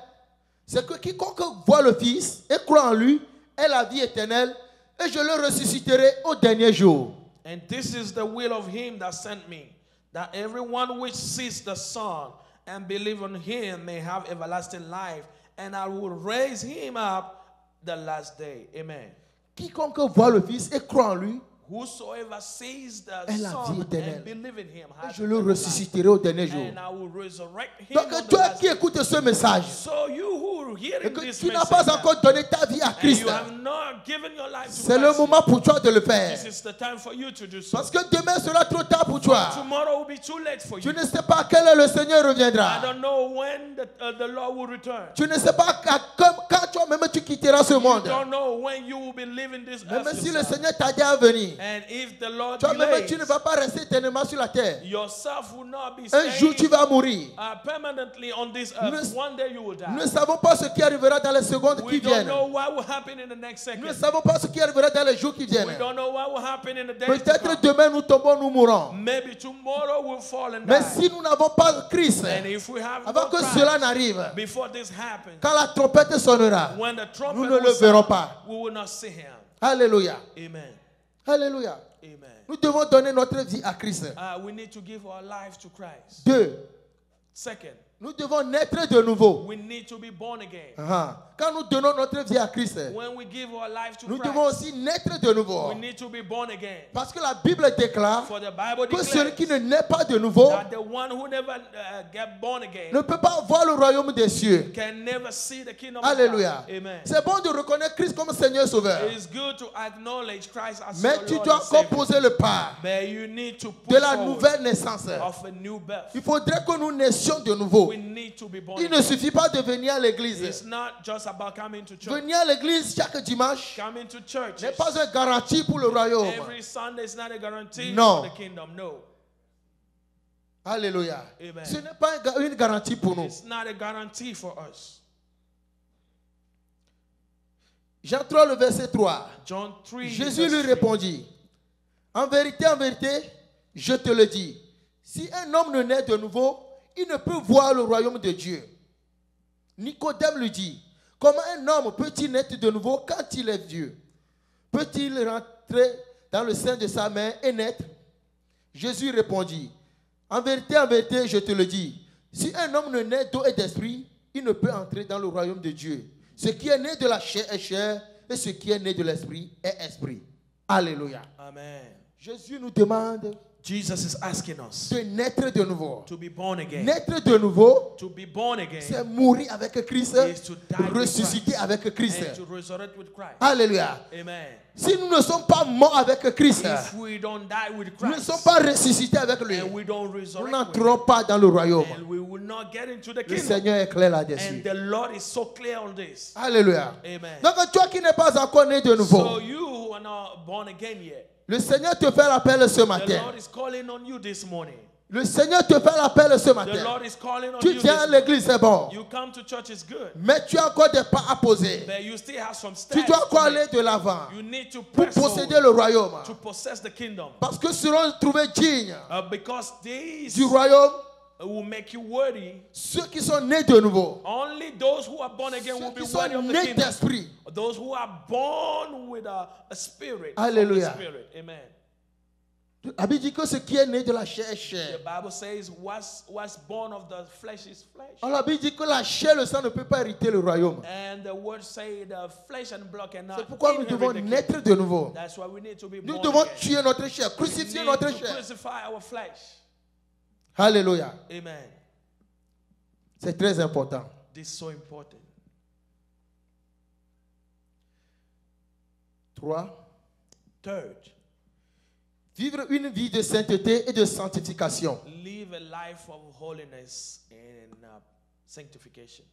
c'est que quiconque voit le Fils et croit en lui ait la vie éternelle, et je le ressusciterai au dernier jour. And this is the will of him that sent me, that everyone which sees the Son and believe on him may have everlasting life, and I will raise him up the last day. Amen. Quiconque voit le Fils et croit en lui, Whosoever sees the Et la vie Son éternelle. and believe in him et has je le eternal life, ressusciterai au dernier jour. and I will resurrect him Donc on the toi last qui day. écoutes ce message So you who are et hearing que this tu n'as message pas encore donné ta vie à and Christ, you have not given your life to c'est le Christ, moment pour toi de le faire. this is the time for you to do so. Parce que demain sera trop tard pour toi. Tomorrow will be too late for Tu you. ne sais pas à quelle heure le Seigneur I reviendra. don't know when the Lord will return. Tu ne sais pas quand toi-même tu quitteras ce You monde. don't know when you will be leaving this Même earth si le yourself. Seigneur t'a dit à venir, And if the Lord toi-même delays, tu ne vas pas rester éternellement sur la terre. yourself will not be Un jour tu staying vas mourir. permanently on this earth. Nous- One day you will Nous ne die. savons pas ce qui arrivera dans les secondes qui We don't viennent. know what will happen in the next Nous ne second. savons pas ce qui arrivera dans les jours qui We viennent. don't know what will happen in the days to Peut-être come. demain nous tombons, nous mourrons. Maybe tomorrow we'll fall and Mais die. si nous n'avons pas Christ, And if we have avant no que Christ, cela n'arrive, before this happens, quand la trompette sonnera, when the trumpet nous ne will le verrons sound, pas. we will not see him. Alléluia. Amen. Alléluia. Amen. Nous devons donner notre vie à Christ. We need to give our lives to Christ. 2. Second, Nous devons naître de nouveau. We need to be born again. Quand nous donnons notre vie à Christ, When we give our life to nous Christ, devons aussi naître de nouveau. we need to be born again. Parce que la Bible déclare For the Bible que celui qui declares ne naît pas de nouveau that the one who never get born again ne peut pas voir le royaume des cieux. can never see the kingdom Alléluia. of God. Amen. C'est bon de reconnaître Christ comme Seigneur et Sauveur. It is good to acknowledge Christ as Mais your tu Lord dois and encore Savior. poser le pas But you need to de put la forward nouvelle naissance. of a new birth. Il faudrait que nous naissions de nouveau. We need to be born Il ne again. suffit pas de venir à It's l'église. not just about coming to church. Venir à l'église chaque dimanche Coming to church n'est pas une garantie pour le royaume. every Sunday is not a guarantee Non. for the kingdom. No. Alléluia. Amen. Ce n'est pas une garantie pour nous. It's not a guarantee for us. Jean 3, le verset 3. John 3. Jésus verse lui 3. répondit, en vérité, je te le dis, si un homme ne naît de nouveau, il ne peut voir le royaume de Dieu. Nicodème lui dit, comment un homme peut-il naître de nouveau quand il est vieux? Peut-il rentrer dans le sein de sa mère et naître? Jésus répondit, en vérité, je te le dis, si un homme ne naît d'eau et d'esprit, il ne peut entrer dans le royaume de Dieu. Ce qui est né de la chair est chair, et ce qui est né de l'esprit est esprit. Alléluia. Amen. Jésus nous demande Jesus is asking us de naître de nouveau. to be born again. Naître de nouveau, To be born again c'est mourir avec Christ, is to die with ressusciter Christ avec Christ. and to resurrect with Christ. Alléluia. Amen. Si nous ne sommes pas morts avec Christ, If we don't die with nous ne Christ sommes pas ressuscités avec lui, and we don't nous resurrect with n'entrerons pas dans le royaume. him, and we will not get into the Le kingdom. Seigneur est clair And là-dessus. the Lord is so clear on this. Alléluia. Amen. Donc toi qui n'es pas encore né de So nouveau, you who are not born again yet, le Seigneur te fait l'appel ce the matin. Lord is calling on you this morning. Le Seigneur te fait l'appel ce The matin. Lord is calling on Tu you viens this à morning. l'église, c'est bon. You come to church is good, Mais tu as encore des pas à poser. but you still have some Tu steps dois to encore make. aller de l'avant You need to pour press posséder forward le royaume. to possess the kingdom. Parce que seront trouvés dignes Because these du royaume will make you worthy. ceux qui sont nés de nouveau. Only those who are born again will Ceux be qui sont worthy of the nés kingdom. d'esprit. Those who are born with a spirit. Alléluia. From the spirit. Amen. La Bible dit que ce qui est né de la chair est The chair. Bible says what's born of the flesh is flesh. Alors la Bible dit que la chair et le sang ne peuvent pas hériter le royaume. And the word say the flesh and blood cannot C'est pourquoi nous inherit devons the kingdom. naître de nouveau. That's why we need to be Nous born devons again. tuer notre chair, We crucifier need notre to chair. crucify our flesh. Alléluia. Amen. C'est très important. This is so important. 3. Third, Vivre une vie de sainteté et de sanctification. live a life of holiness and sanctification.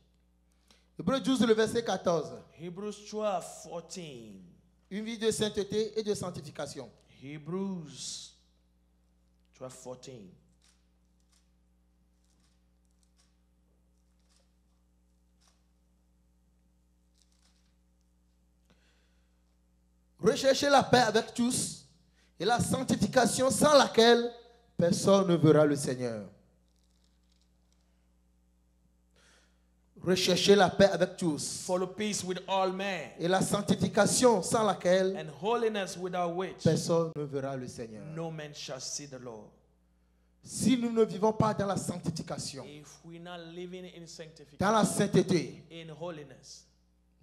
Hébreux 12, le verset 14. Hebrews 12:14. Une vie de sainteté et de sanctification. Hebrews 12:14. Recherchez la paix avec tous et la sanctification sans laquelle personne ne verra le Seigneur. Recherchez la paix avec tous Follow peace with all men, et la sanctification sans laquelle and holiness without which personne ne verra le Seigneur. no man shall see the Lord. Si nous ne vivons pas dans la sanctification, If we're not living in dans sanctification, la sainteté, in holiness,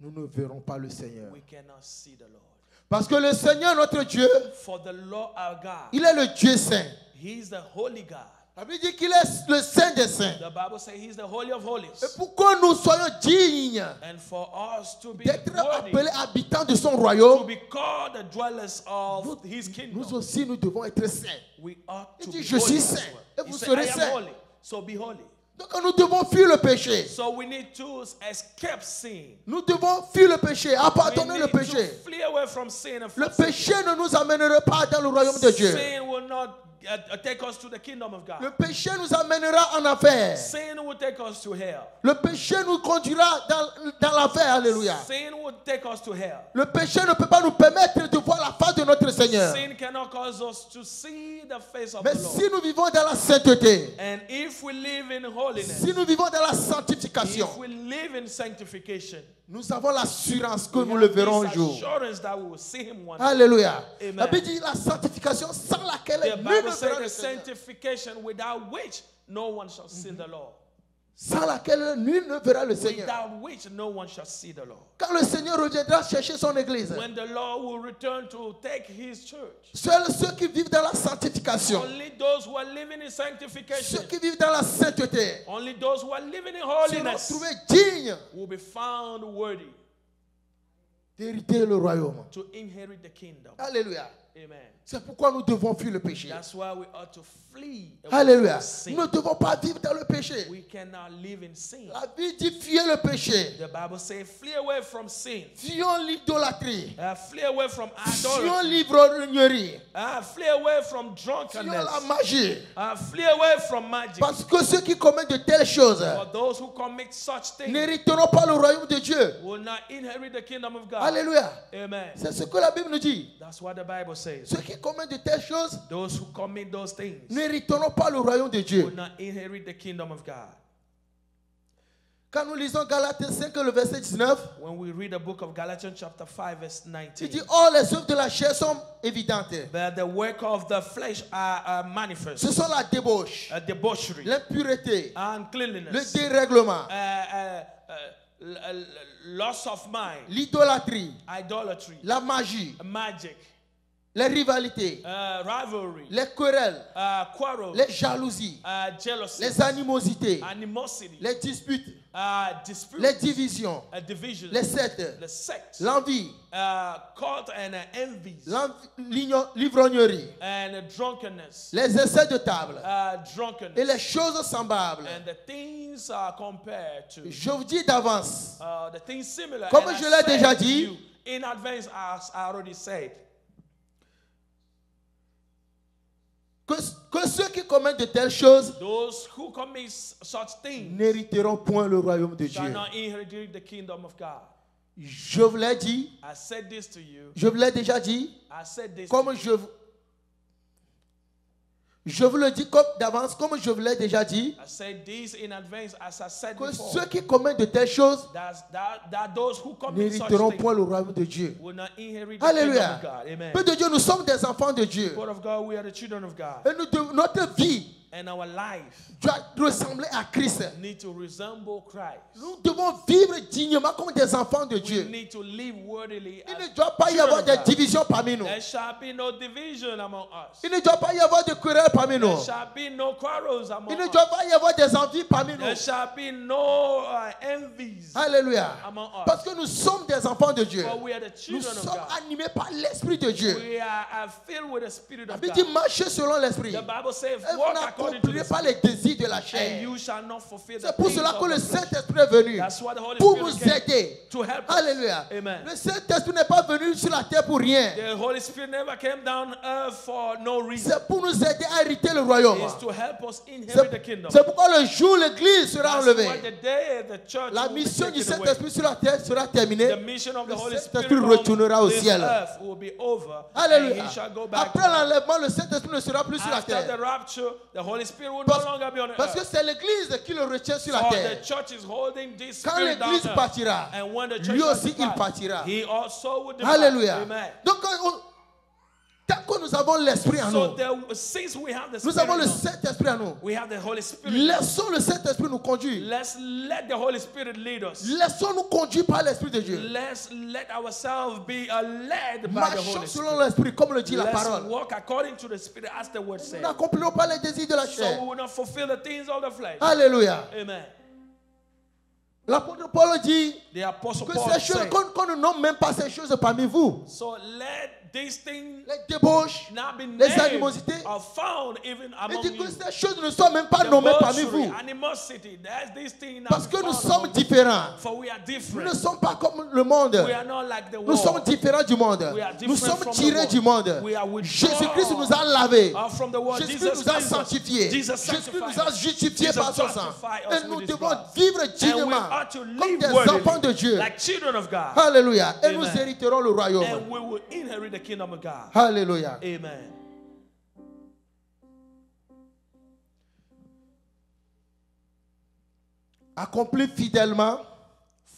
nous ne verrons pas le Seigneur. we cannot see the Lord. Parce que le Seigneur, notre Dieu, For the Lord our God, il est le Dieu saint. He is the holy God. La Bible dit qu'il est le saint des saints. The Bible says He is the holy of Et holies. pour que nous soyons dignes And for us to be d'être worthy, appelés habitants de son to royaume, be called the dwellers of His nous kingdom, aussi nous devons être saints. we ought Il to dit, be je holy. suis as saint, well. et He vous said, serez I am saints. holy, so be holy. Donc nous devons fuir le péché. So we need to escape sin. Nous devons fuir le péché, We abandonner le need to péché. flee away from sin and Le from sin. péché ne nous amènera pas dans le royaume de Dieu. Sin will not take us to the kingdom of Le God. péché nous amènera en enfer. Sin will take us to hell. Le péché nous conduira dans l'enfer. Alléluia. Sin will take us to hell. Le péché ne peut pas nous permettre de voir la face de notre Seigneur. Sin cannot cause us to see the face of Mais the Lord. si nous vivons dans la sainteté, And if we live in holiness, si nous vivons dans la if sanctification, we live in sanctification, nous avons l'assurance que we nous le have verrons un this jour. assurance that we will see Him one day. Alléluia. Amen. La Bible dit la sanctification sans laquelle The nul Bible ne says verra the le Seigneur. sanctification without which no one shall see the Lord. sans laquelle nul ne verra le Seigneur. without which no one shall see the Lord. Quand le Seigneur reviendra chercher son église, When the Lord will return to take his church, seuls ceux qui vivent dans la sanctification, only those who are living in sanctification, ceux qui vivent dans la sainteté, only those who are living in seront holiness trouvés dignes will be found worthy d'hériter le royaume. to inherit the kingdom. Alléluia. Amen. C'est pourquoi nous devons fuir le péché. That's why we ought to flee away Alléluia. from sin. Nous ne devons pas vivre dans le péché. We cannot live in sin. La Bible dit fuyez le péché. The Bible says, flee away from sin. Fuyons l'idolâtrie. Flee away from Fuyons idolatry. l'ivrognerie. Flee away from Fuyons drunkenness. la magie. Flee away from magic. Parce que ceux qui commettent de telles choses For those who commit such things n'hériteront pas le royaume de Dieu. will not inherit the kingdom of God. Alléluia. Amen. C'est ce que la Bible nous dit. That's what the Bible says. Ceux qui commettent de telles choses Those who commit those things n'hériteront pas le royaume de will Dieu. not inherit the kingdom of God. Quand nous lisons Galates 5, le verset 19, When we read the book of Galatians chapter 5 verse il 19, dit, or les œuvres de la chair sont évidentes. that the work of the flesh are manifest. Ce sont la débauche, Debauchery, l'impureté, le uncleanliness, dérèglement, loss of mind, l'idolâtrie, idolatry, la magie, magic, les rivalités, rivalry, les querelles, quarrels, les jalousies, jealousy, les animosités, animosity, les disputes, dispute, les divisions, division, les sectes, the sects, l'envie, cult and envies, l'ivrognerie, and drunkenness, les essais de table drunkenness, et les choses semblables. and the things are compared to Je vous dis d'avance, the things similar. Comme and je I l'ai said déjà to dit, you in advance, as I already said, que ceux qui commettent de telles choses those who commit such things n'hériteront point le royaume de shall Dieu. not inherit the kingdom of God. Je vous l'ai dit, I said this to you. je vous l'ai déjà dit, I said this. comme je vous le dis comme d'avance, comme je vous l'ai déjà dit, I said this in advance, as I said que before. ceux qui commettent de telles choses That those who commit such n'hériteront things point le royaume de Dieu. will not inherit the Alléluia. kingdom of God. Amen. Peuple de Dieu, nous sommes des enfants de Dieu. People of God, we are the children of God. Et notre vie And our life doit ressembler à Christ. need to resemble Christ. Nous devons vivre dignement comme des enfants de We Dieu. need to live worthily Il as ne doit pas y children avoir of de God. divisions parmi nous. There shall be no division among us. Il ne doit pas y avoir de querelles parmi nous. There shall be no quarrels among Il ne us. doit pas y avoir des envies parmi There nous. shall be no envies Alléluia. among us. Parce que nous sommes des enfants de Dieu. For we are the Nous children of sommes God. animés par l'Esprit de Dieu. We are filled with the Spirit La of Bible dit God. marchez selon l'Esprit. The Bible says, Et vous walk according to the n'accomplirez pas Spirit, les désirs de la and chair. you shall not fulfill the C'est pour things cela que of le the flesh. Saint-Esprit est venu That's why the Holy pour Spirit nous came aider. to help us. Alléluia. Amen. Le Saint-Esprit n'est pas venu sur la terre pour rien. The Holy Spirit never came down earth for no reason. C'est pour nous aider à hériter le royaume. It's to help us inherit the kingdom. C'est pourquoi le jour où l'Église sera That's enlevée, why the day the church la will be mission du taken away. Saint-Esprit sur la terre sera terminée. The mission of the Le Holy Saint-Esprit Spirit retournera on au this ciel. earth will be over, and Alléluia. he shall go back. Après l'enlèvement, le Saint-Esprit ne sera plus sur la After the terre. rapture, the Holy Spirit will Parce, no longer be on the parce que earth. c'est l'Église qui le retient sur la For terre. the church is holding this Quand spirit down l'Église earth. partira, And when the church lui shall aussi il depart, partira. he also will depart. Alléluia. Amen. Donc, tant que nous avons l'Esprit en So nous, since we have the nous Spirit, avons le in us, Saint-Esprit en nous. we have the Holy Spirit. Laissons le Saint-Esprit nous conduire. Let's let the Holy Spirit lead us. Laissons-nous conduire par l'Esprit de Dieu. Let's let ourselves be led by the Marchons Holy selon Spirit. l'Esprit, comme le dit la Let's parole. walk according to the Spirit as the word Nous says. n'accomplirons pas les désirs de la So chair. we will not fulfill the things of the flesh. Alléluia. Amen. L'apôtre Paul dit The Apostle que Paul ces choses, said, qu'on ne nomme même pas ces choses parmi vous. so let these things Les débauches, not be les named animosités. or found even Il among dit que you. ces choses ne sont même pas nommées parmi Debauchery, vous. animosity, that's these things not Parce be que nous found sommes among you. différents. For we are Nous different. ne sommes pas comme le monde. We are not like the Nous world. sommes différents du monde. We are Nous different sommes from the tirés world. du monde. We are withdrawn Jésus-Christ nous a lavés. from the world. Jésus-Christ nous a Jesus sanctifiés. Jesus Jésus-Christ sanctified nous a us. justifiés Jesus par son sang. justified us Et nous with his devons blood. vivre And we dignement ought to comme live des worthily, enfants de Dieu. like children of God. Alléluia. Et nous Amen. hériterons le royaume. And we will inherit the kingdom of God. Alléluia. Amen. Accomplis fidèlement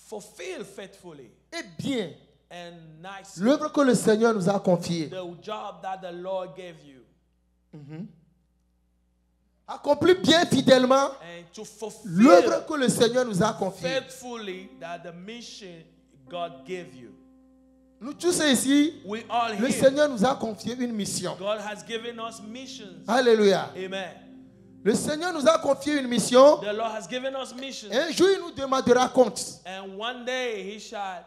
Fulfill faithfully et bien and nicely l'œuvre que le Seigneur nous a confiée. the job that the Lord gave you. accomplir bien fidèlement and to fulfill l'œuvre que le Seigneur nous a confiée. faithfully that the mission God gave you. Nous tous ici, We all le here. Seigneur nous a confié une mission. God has given us missions. Alléluia. Amen. Le Seigneur nous a confié une mission. The Lord has given us missions. Un jour, il nous demandera compte. And one day He shall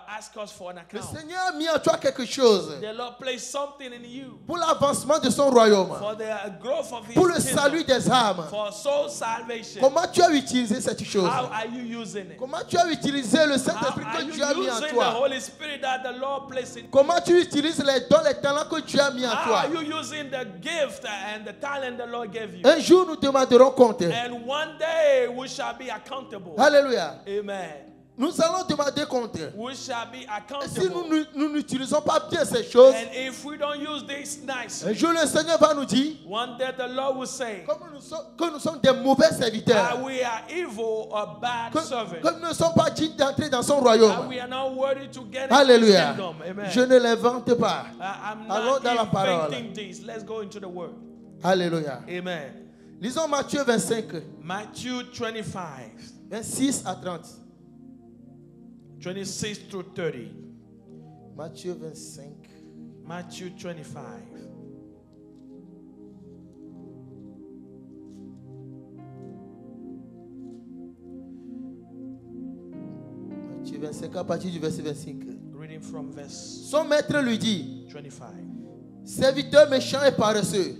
ask us for an Le account. Seigneur a mis en toi quelque chose The Lord placed something in you pour l'avancement de son royaume, for the growth of His pour le kingdom, salut des âmes. for soul salvation. Comment tu as utilisé cette chose? How are you using it? Comment tu as utilisé le How Saint-Esprit are que you Dieu a mis en using the toi? Holy Spirit that the Lord placed in you? Comment tu utilises les dons, les talents que Dieu a mis en How toi? are you using the gift and the talent the Lord gave you? Un jour, nous demanderons compte. And one day we shall be accountable. Alléluia. Amen. Nous allons demander compte. We shall be Et si accountable. nous n'utilisons pas bien ces choses, And if we don't use this nice, un jour le Seigneur va nous dire one day the Lord will say que nous sommes des mauvais serviteurs, that we are evil or bad servants. que nous ne sommes pas dignes d'entrer dans son That royaume. we are not worthy to get into His Alléluia. kingdom. Amen. Je ne les vante pas. I'm Allons not dans la parole. inventing this. Let's go into the word. Alléluia. Amen. Lisons Matthieu 25, Matthew 25, 26 à 30. 26 through 30. Matthieu 25. Matthew 25. Matthieu 25 à partir du verset 25. Reading from verse Son maître lui dit, 25. serviteur méchant et paresseux,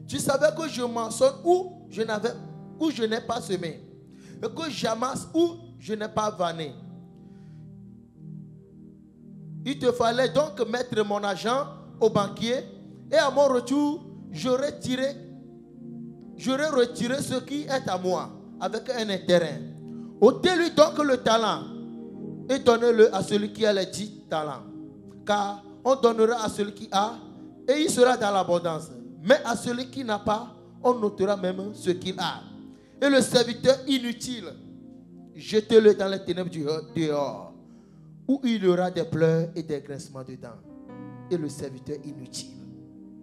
tu savais que je moissonne où je n'ai pas semé, et que j'amasse où je n'ai pas vanné. Il te fallait donc mettre mon argent au banquier, et à mon retour, j'aurais retiré ce qui est à moi avec un intérêt. Ôtez-lui donc le talent et donnez-le à celui qui a les 10 talents. Car on donnera à celui qui a et il sera dans l'abondance. Mais à celui qui n'a pas, on notera même ce qu'il a. Et le serviteur inutile, jetez-le dans les ténèbres du dehors, où il y aura des pleurs et des grincements dedans. Et le serviteur inutile.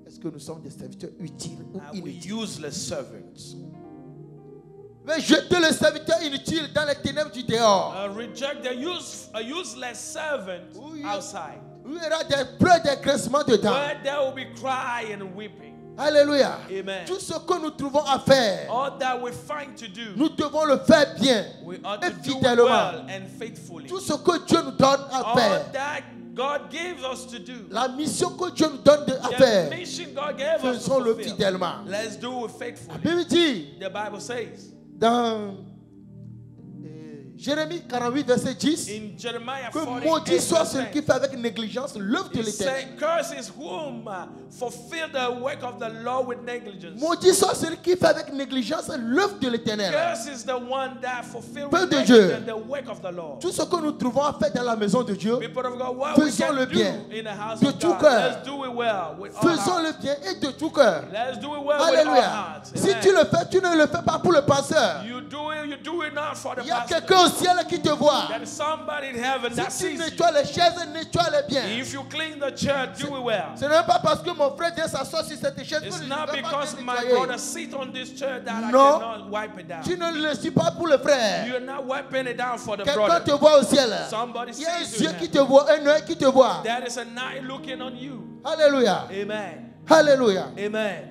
Est-ce que nous sommes des serviteurs utiles ou Are we inutiles? useless servants? Mais jetez le serviteur inutile dans les ténèbres du dehors. Reject a useless servant Oui. outside, Où il y aura des pleurs et des grincements dedans. where there will be crying and weeping. Alléluia. Amen. Tout ce que nous trouvons à faire, All that we find to do, nous devons le faire bien we ought et to do it fidèlement. well and faithfully. Tout ce que Dieu nous donne à All faire, that God gives us to do, la mission que Dieu nous donne à the faire, mission God gave us to faisons-le fulfill, fidèlement. let's do it La faithfully. Bible dit The Bible says dans Jérémie 48, verset 10, in Jeremiah que 48, maudit soit verse celui 10, qui fait avec négligence l'œuvre de he l'Éternel. said, curses whom fulfill the work of the Lord with negligence. Maudit soit celui qui fait avec négligence l'œuvre de l'Éternel. Curse is the one that fulfills Peuple with de Dieu. negligence the work of the Lord. Tout ce que nous trouvons à faire dans la maison de Dieu, People of God, what we faisons can le do bien in the house de of tout God, cœur. let's do it well with all faisons heart. le bien et de tout cœur. Let's do it well with all Alléluia. heart. Si Amen. tu le fais, tu ne le fais pas pour le pasteur. You do it not for the Il y a pastor. quelqu'un au ciel qui te voit. There is somebody in heaven that Si tu sees you. nettoies les chaises, nettoie-les bien. If you clean the church, do it well. Ce n'est pas parce que mon frère vient s'asseoir sur cette chaise que It's je ne not vais pas because bien my nettoyer. brother sit on this chair that I Non. cannot wipe it down. Tu ne le suis pas pour le frère. You're not wiping it down for the Quelqu'un brother. te voit au ciel. Somebody Il y a un sees you yeux qui now. te voit, un œil qui te voit. There is an eye looking on you. Alléluia. Amen. Alléluia. Amen.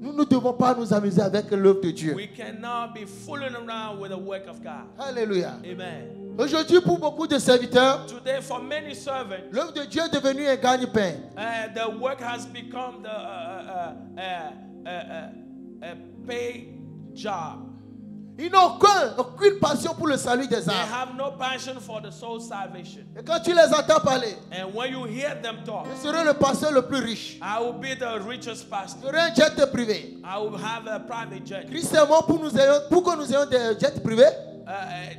Nous ne devons pas nous amuser avec l'œuvre de Dieu. We cannot be fooling around with the work of God. Alléluia. Amen. Aujourd'hui, pour beaucoup de serviteurs, Today, for many servants, l'œuvre de Dieu est devenue un gagne-pain. the work has become a pay job. Ils n'ont aucune passion pour le salut des They âmes. have no passion for the soul salvation. Et quand tu les entends parler, And when you hear them talk, je serai le pasteur le plus riche. I will be the richest Je pastor. serai un jet privé. I will have a private jet. Christ est mort pour que nous ayons des jets privés.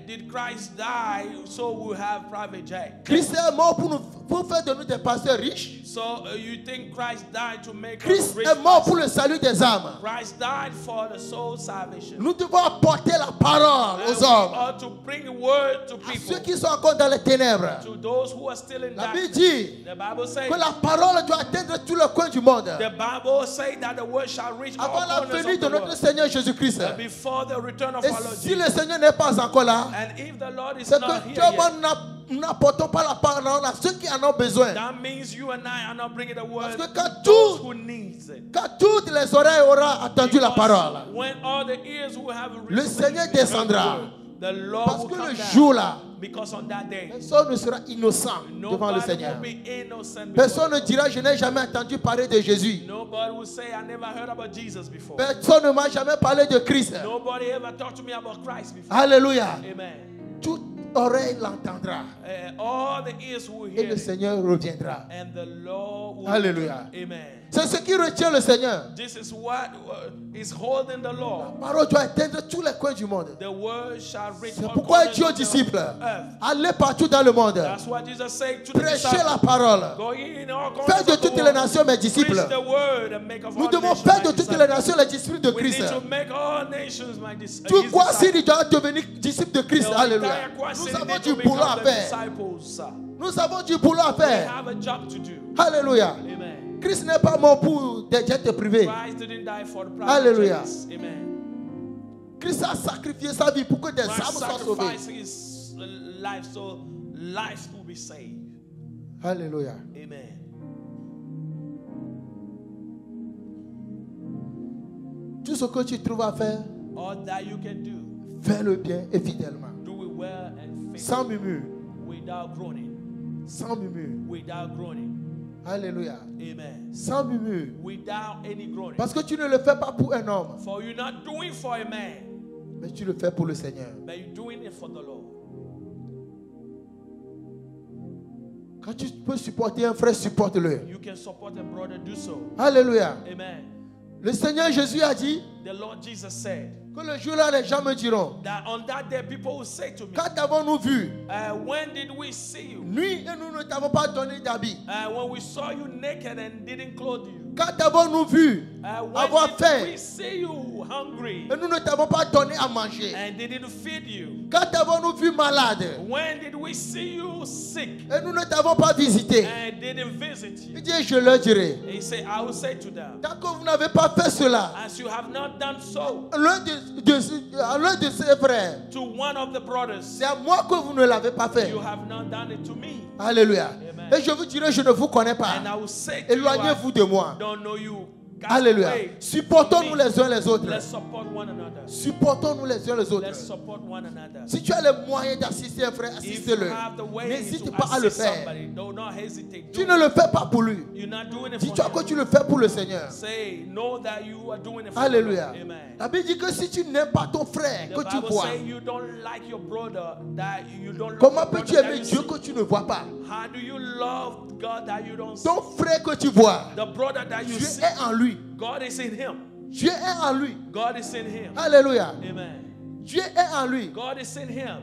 Did Christ die so we have private jet? Christ est mort pour pour faire de nous des pasteurs riches. So you think Christ died to make us Christ rich? est mort pour le salut des âmes. Christ died for the soul salvation. Nous devons apporter la parole And aux we hommes, ought to bring the word to à people, ceux qui sont encore dans les ténèbres. to those who are still in La Bible darkness. dit The Bible says, que la parole doit atteindre tous les coins du monde. the Bible says that the word shall reach all Avant la corners venue of de the notre world. Seigneur Jésus-Christ. Before the return of Et our Lord si le Jesus. Seigneur n'est pas encore là, And if the Lord is c'est not que here toi, moi, yet, nous n'apportons pas la parole à ceux qui en ont besoin. that means you and I are not bringing the word Parce que to quand those tout- who needs it. Quand toutes les oreilles auront entendu la Because parole, when all the ears will have Le Seigneur heard descendra. the word, the Lord parce will que come le down. jour-là, Because on that day, personne ne sera innocent devant le nobody Seigneur. will be innocent before Personne the ne Lord. dira, je n'ai jamais entendu parler de Jésus. Nobody will say, I never heard about Jesus before. Personne ne m'a jamais parlé de Christ. Nobody ever talked to me about Christ before. Alléluia. Amen. Toute oreille l'entendra. All the ears will Et hear le it, Seigneur reviendra. and the Lord will Alléluia. Amen. C'est ce qui retient le Seigneur. This is what is holding the Lord. La parole doit atteindre tous les coins du monde. The word shall reach C'est all pourquoi il corners dit aux of the disciples, earth. allez partout dans le monde. That's what Jesus said to the Prêchez disciples. la parole. Go in all corners Faites de of the toutes les world. nations mes disciples. Preach the word and make of Nous all devons nations faire my de toutes les disciples. nations les disciples de We need Christ. to make all nations my disciples. Tout Kwasiri doit devenir disciple de Christ. Alléluia. Nous avons du boulot à faire. Nous avons du boulot à We faire. have a job to do. Alléluia. Amen. Christ n'est pas mort pour des jets privés. Christ didn't die for the private Alléluia. jets. Amen. Christ a sacrifié sa vie pour que des My âmes soient sauvées. sacrifice is life, so lives will be saved. Alléluia. Amen. Tout ce que tu trouves à faire, All that you can do, fais-le bien et fidèlement. do it well and Sans faithfully, murmure. without groaning, Sans murmure. without groaning. Alléluia. Amen. Sans murmure. Without any groaning. Parce que tu ne le fais pas pour un homme, For you're not doing for a man, mais tu le fais pour le Seigneur. but you're doing it for the Lord. Quand tu peux supporter un frère, supporte-le. You can support a brother, do so. Alléluia. Amen. Le Seigneur Jésus a dit The Lord Jesus said que le jour-là, les gens me diront, that on that day people will say to me, quand avons-nous vu when did we see you? nuit et nous ne t'avons pas donné d'habit? When we saw you naked and didn't clothe you. Quand avons-nous vu avoir When faim did we see you hungry et nous ne t'avons pas donné à manger? and didn't feed you? Quand avons-nous vu malade When did we see you sick et nous ne t'avons pas visité? and didn't visit you? Il dit, je leur dirai, He said, I will say to them, tant que vous n'avez pas fait cela, as you have not done so à l'un de ses frères, to one of the brothers, c'est à moi que vous ne l'avez pas fait. you have not done it to me. Alléluia. Amen. Et je vous dirai, je ne vous connais pas. And I will say to you, Éloignez-vous de moi. I don't know you. Cast Alléluia. away Supportons-nous from me. les uns les autres. Let's support one another. Supportons-nous les uns les autres. Let's support one another. Si tu as les moyens d'assister un frère, If you assiste-le. have the way N'hésite to pas à le assist faire. somebody, do not hesitate. Tu Do ne it. le fais pas pour lui. You're not doing it Dis-toi for que tu him. le fais pour le Seigneur. Say, know that you are doing it for Alléluia. the Lord. Amen. La Bible dit que si tu n'aimes pas ton frère The que tu Bible vois, say you don't like your brother, that you don't love comment your peux-tu brother that aimer you Dieu see? que tu ne vois pas? How do you love God that you don't see? Ton frère que tu vois, The brother that you Dieu see, est en lui. God is in him. Dieu est en lui. God is in him. Alléluia. Amen. Dieu est en lui. God is in him.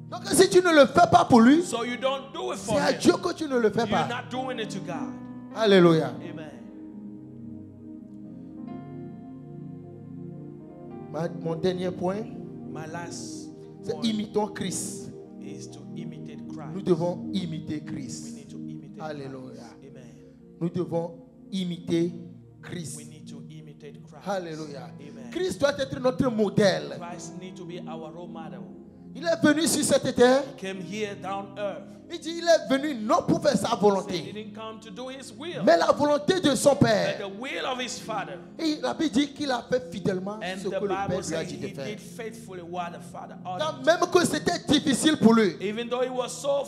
Donc si tu ne le fais pas pour lui, So you don't do it c'est for à him. Dieu que tu ne le fais You're pas. not doing it to God. Alléluia. Amen. Mon dernier point, My last c'est point imitons Christ. is to imitate Christ. Nous devons imiter We Christ. need to imitate Alléluia. Christ. Amen. Nous devons imiter We Christ. need to imitate Christ. Alléluia. Amen. Christ doit être notre modèle. Christ need to be our role model. Il est venu sur cette terre. He came here down earth. Il dit il est venu non pour faire sa He volonté, didn't come to do his will, mais la volonté de son but Père. the will of his Father. Et la Bible dit qu'il a fait fidèlement And ce the que le Père Bible lui a says dit he de faire. did faithfully what the Father ordered. Quand même que c'était difficile pour lui, Even though it was so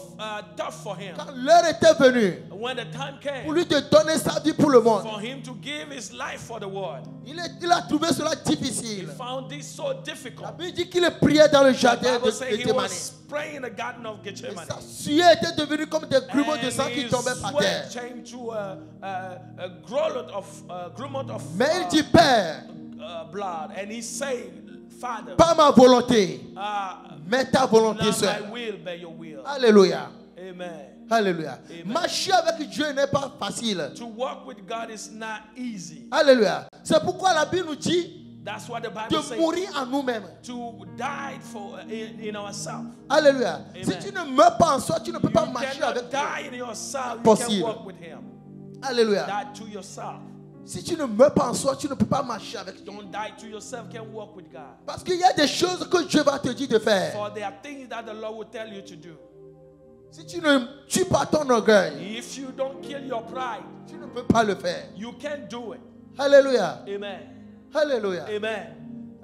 tough for him, quand l'heure était venue when the time pour came lui de donner sa vie pour le monde, for him to give his life for the world, il a trouvé cela he difficile. found this so La difficult. Bible dit qu'il priait dans le The jardin Bible de says he Gethsemane. was praying in the garden of Et Gethsemane. sa sueur était devenue comme des grumeaux de sang And qui his tombaient par terre. sweat changed to a grommet of Mais il dit, Père, blood, and he said, Father, pas ma volonté, uh, mais ta volonté not seule. my will, but your will. Alléluia. Amen. Alléluia. Amen. Marcher avec Dieu n'est pas facile. To walk with God is not easy. Alléluia. C'est pourquoi la Bible nous dit That's what the Bible de says. mourir en nous-mêmes. To die for in ourselves. Alléluia. Amen. Si tu ne meurs pas en soi, tu ne peux You pas marcher cannot avec Dieu. die in yourself. You Possible. can walk with Him. Alléluia. Die to yourself. Si tu ne meurs pas en soi, tu ne peux pas marcher avec Dieu. Don't die to yourself. Can't walk with God. Parce qu'il y a des choses que Dieu va te dire de faire. For there are things that the Lord will tell you to do. Si tu ne tues pas ton orgueil, If you don't kill your pride, tu ne peux pas le faire. you can't do it. Alléluia. Amen. Alléluia. Amen.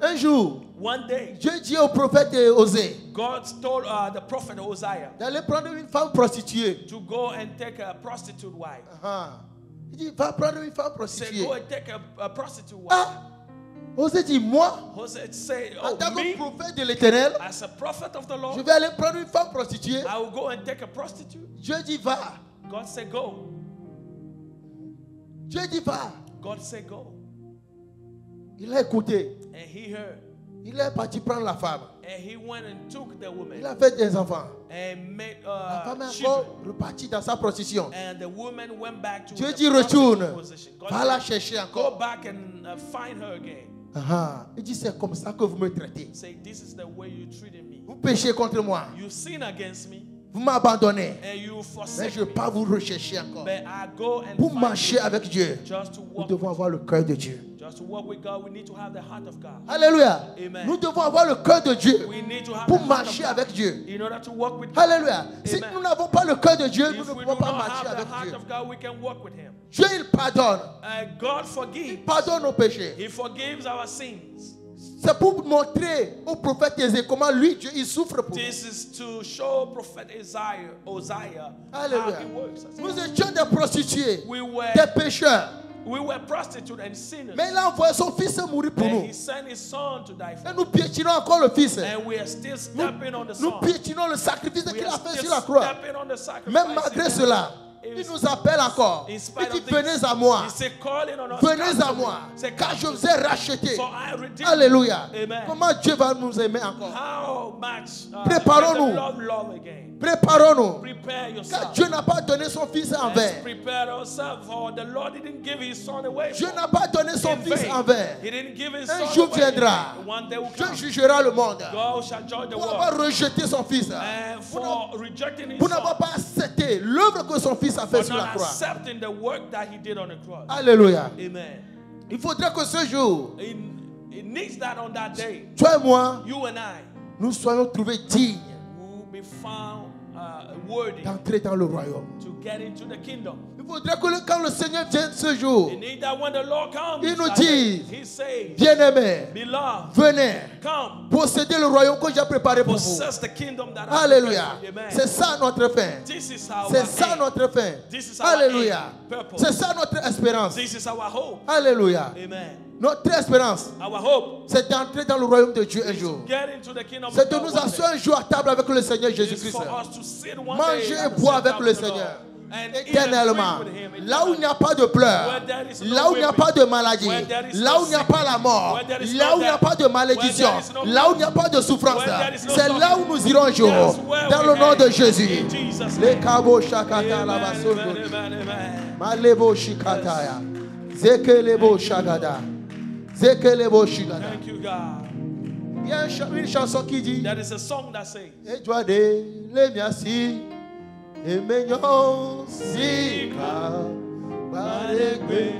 Un jour, One day, Dieu dit au prophète Osée God told the prophet Hosea d'aller prendre une femme prostituée. to go and take a prostitute wife. Il dit, va prendre une femme Say, prostituée. go and take a prostitute wife. Ah, Osée dit, moi, Hosea said, en oh, tant que me, prophète de l'Éternel, as a prophet of the je Lord, vais aller prendre une femme prostituée. I will go and take a prostitute. Dieu dit, va. God said, go. Dieu dit, va. God said, go. Il a écouté. And he heard. Il est parti prendre la femme. And he went and took the woman Il a fait des enfants. and made La femme est children. encore repartie dans sa prostitution. And the woman went back to Dieu the dit, prostitute retourne. position. God Va la said, chercher go encore. back and find her again. Il dit, c'est comme ça que vous me traitez. Say, this is the way you treated me. Vous péchez contre moi. You sin against me Vous m'abandonnez. and you Mais forsake je ne me. vais pas vous rechercher encore. But I go and Pour find marcher you. avec Dieu, Just to nous walk devons with avoir le cœur de Dieu. Just to walk with God, we need to have the heart of God. Alléluia. Amen. Nous devons avoir le cœur de Dieu We need to have pour the heart of marcher God avec Dieu. in order to walk with God. Alléluia. Si Amen. nous n'avons pas le cœur de Dieu, nous If ne we pouvons do pas not marcher have the avec heart Dieu. of God, we can walk with Him. Dieu, il pardonne. God forgives. Il pardonne nos péchés. He forgives our sins. C'est pour montrer au prophète Ézéchiel comment lui, Dieu, il souffre pour nous. This is to show Prophet Hosea how Alléluia. he works. Nous étions des prostituées, We were des pécheurs. prostitutes and sinners. Mais il a envoyé son fils mourir pour And nous. He sent His Son to die Et for nous piétinons encore le fils. us. And we are still stepping on the Nous Son. piétinons le sacrifice We qu'il are a fait still sur la croix. stepping on the sacrifice. Même malgré cela, il nous appelle encore. In Il spite dit, of this, venez à moi. He said, calling on us. Venez come à to moi. me. Say, Car come je to vous me. ai racheté. For I redeemed you. Alléluia. Amen. Comment Dieu va nous aimer encore? How much Préparons-nous. love again. Préparons-nous. Prepare Car yourself. Dieu n'a pas donné son fils en vain. Let's prepare ourselves, for the Lord didn't give His Son away. Dieu for n'a pas donné son in fils vain. en vain. He didn't give His Un Son jour away. viendra. One day will Dieu come. jugera le monde God shall judge the pour world. avoir rejeté son fils. And for rejecting His Pour Son, n'avoir pas accepté l'œuvre que son fils a fait for sur la not croix. accepting the work that He did on the cross. Alléluia. Amen. Il faudrait que ce jour, It needs that on that day, toi et moi, you and I nous soyons trouvés dignes will be found worthy d'entrer dans le royaume. to get into the kingdom. Il faudrait que quand le Seigneur vienne ce jour, It needs that when the Lord comes, Il nous that dit, He says, bien-aimés, beloved, venez come, posséder le royaume que j'ai préparé pour vous. possess the kingdom that I Alléluia. prepared for you. Amen. C'est ça notre fin. This is our C'est ça aim. notre fin. This is our Alléluia. aim, purpose. C'est ça notre espérance. This is our hope. Alléluia. Amen. Notre espérance, Our hope c'est d'entrer dans le royaume de Dieu un is jour. to get into the kingdom C'est of de God nous one asseoir day. un jour à table avec le Seigneur It's Jésus-Christ. for us to sit one Manger day et at the boire center avec of le the Seigneur. Lord and eat and Éternellement. drink with Him Là où il n'y a pas de Where pleurs, there is no là où il n'y a weeping, pas de maladie, where there is là no où il n'y a pas la mort, where there is là no où il n'y a death, pas de malédiction, where there is no là où il n'y a pas de souffrance, where there is no c'est là où nous irons un jour. That's where Dans we le nom de head. Jésus. In Jesus' Les name. kabo shakata la Amen, basondo. amen, amen, amen. Malebo shikataya. Zekelebo shagada. Zekelebo shigada. Thank you, God. Il y a une chanson qui dit There is a song that says, Et joie de les miasi et mignon si ka baregbe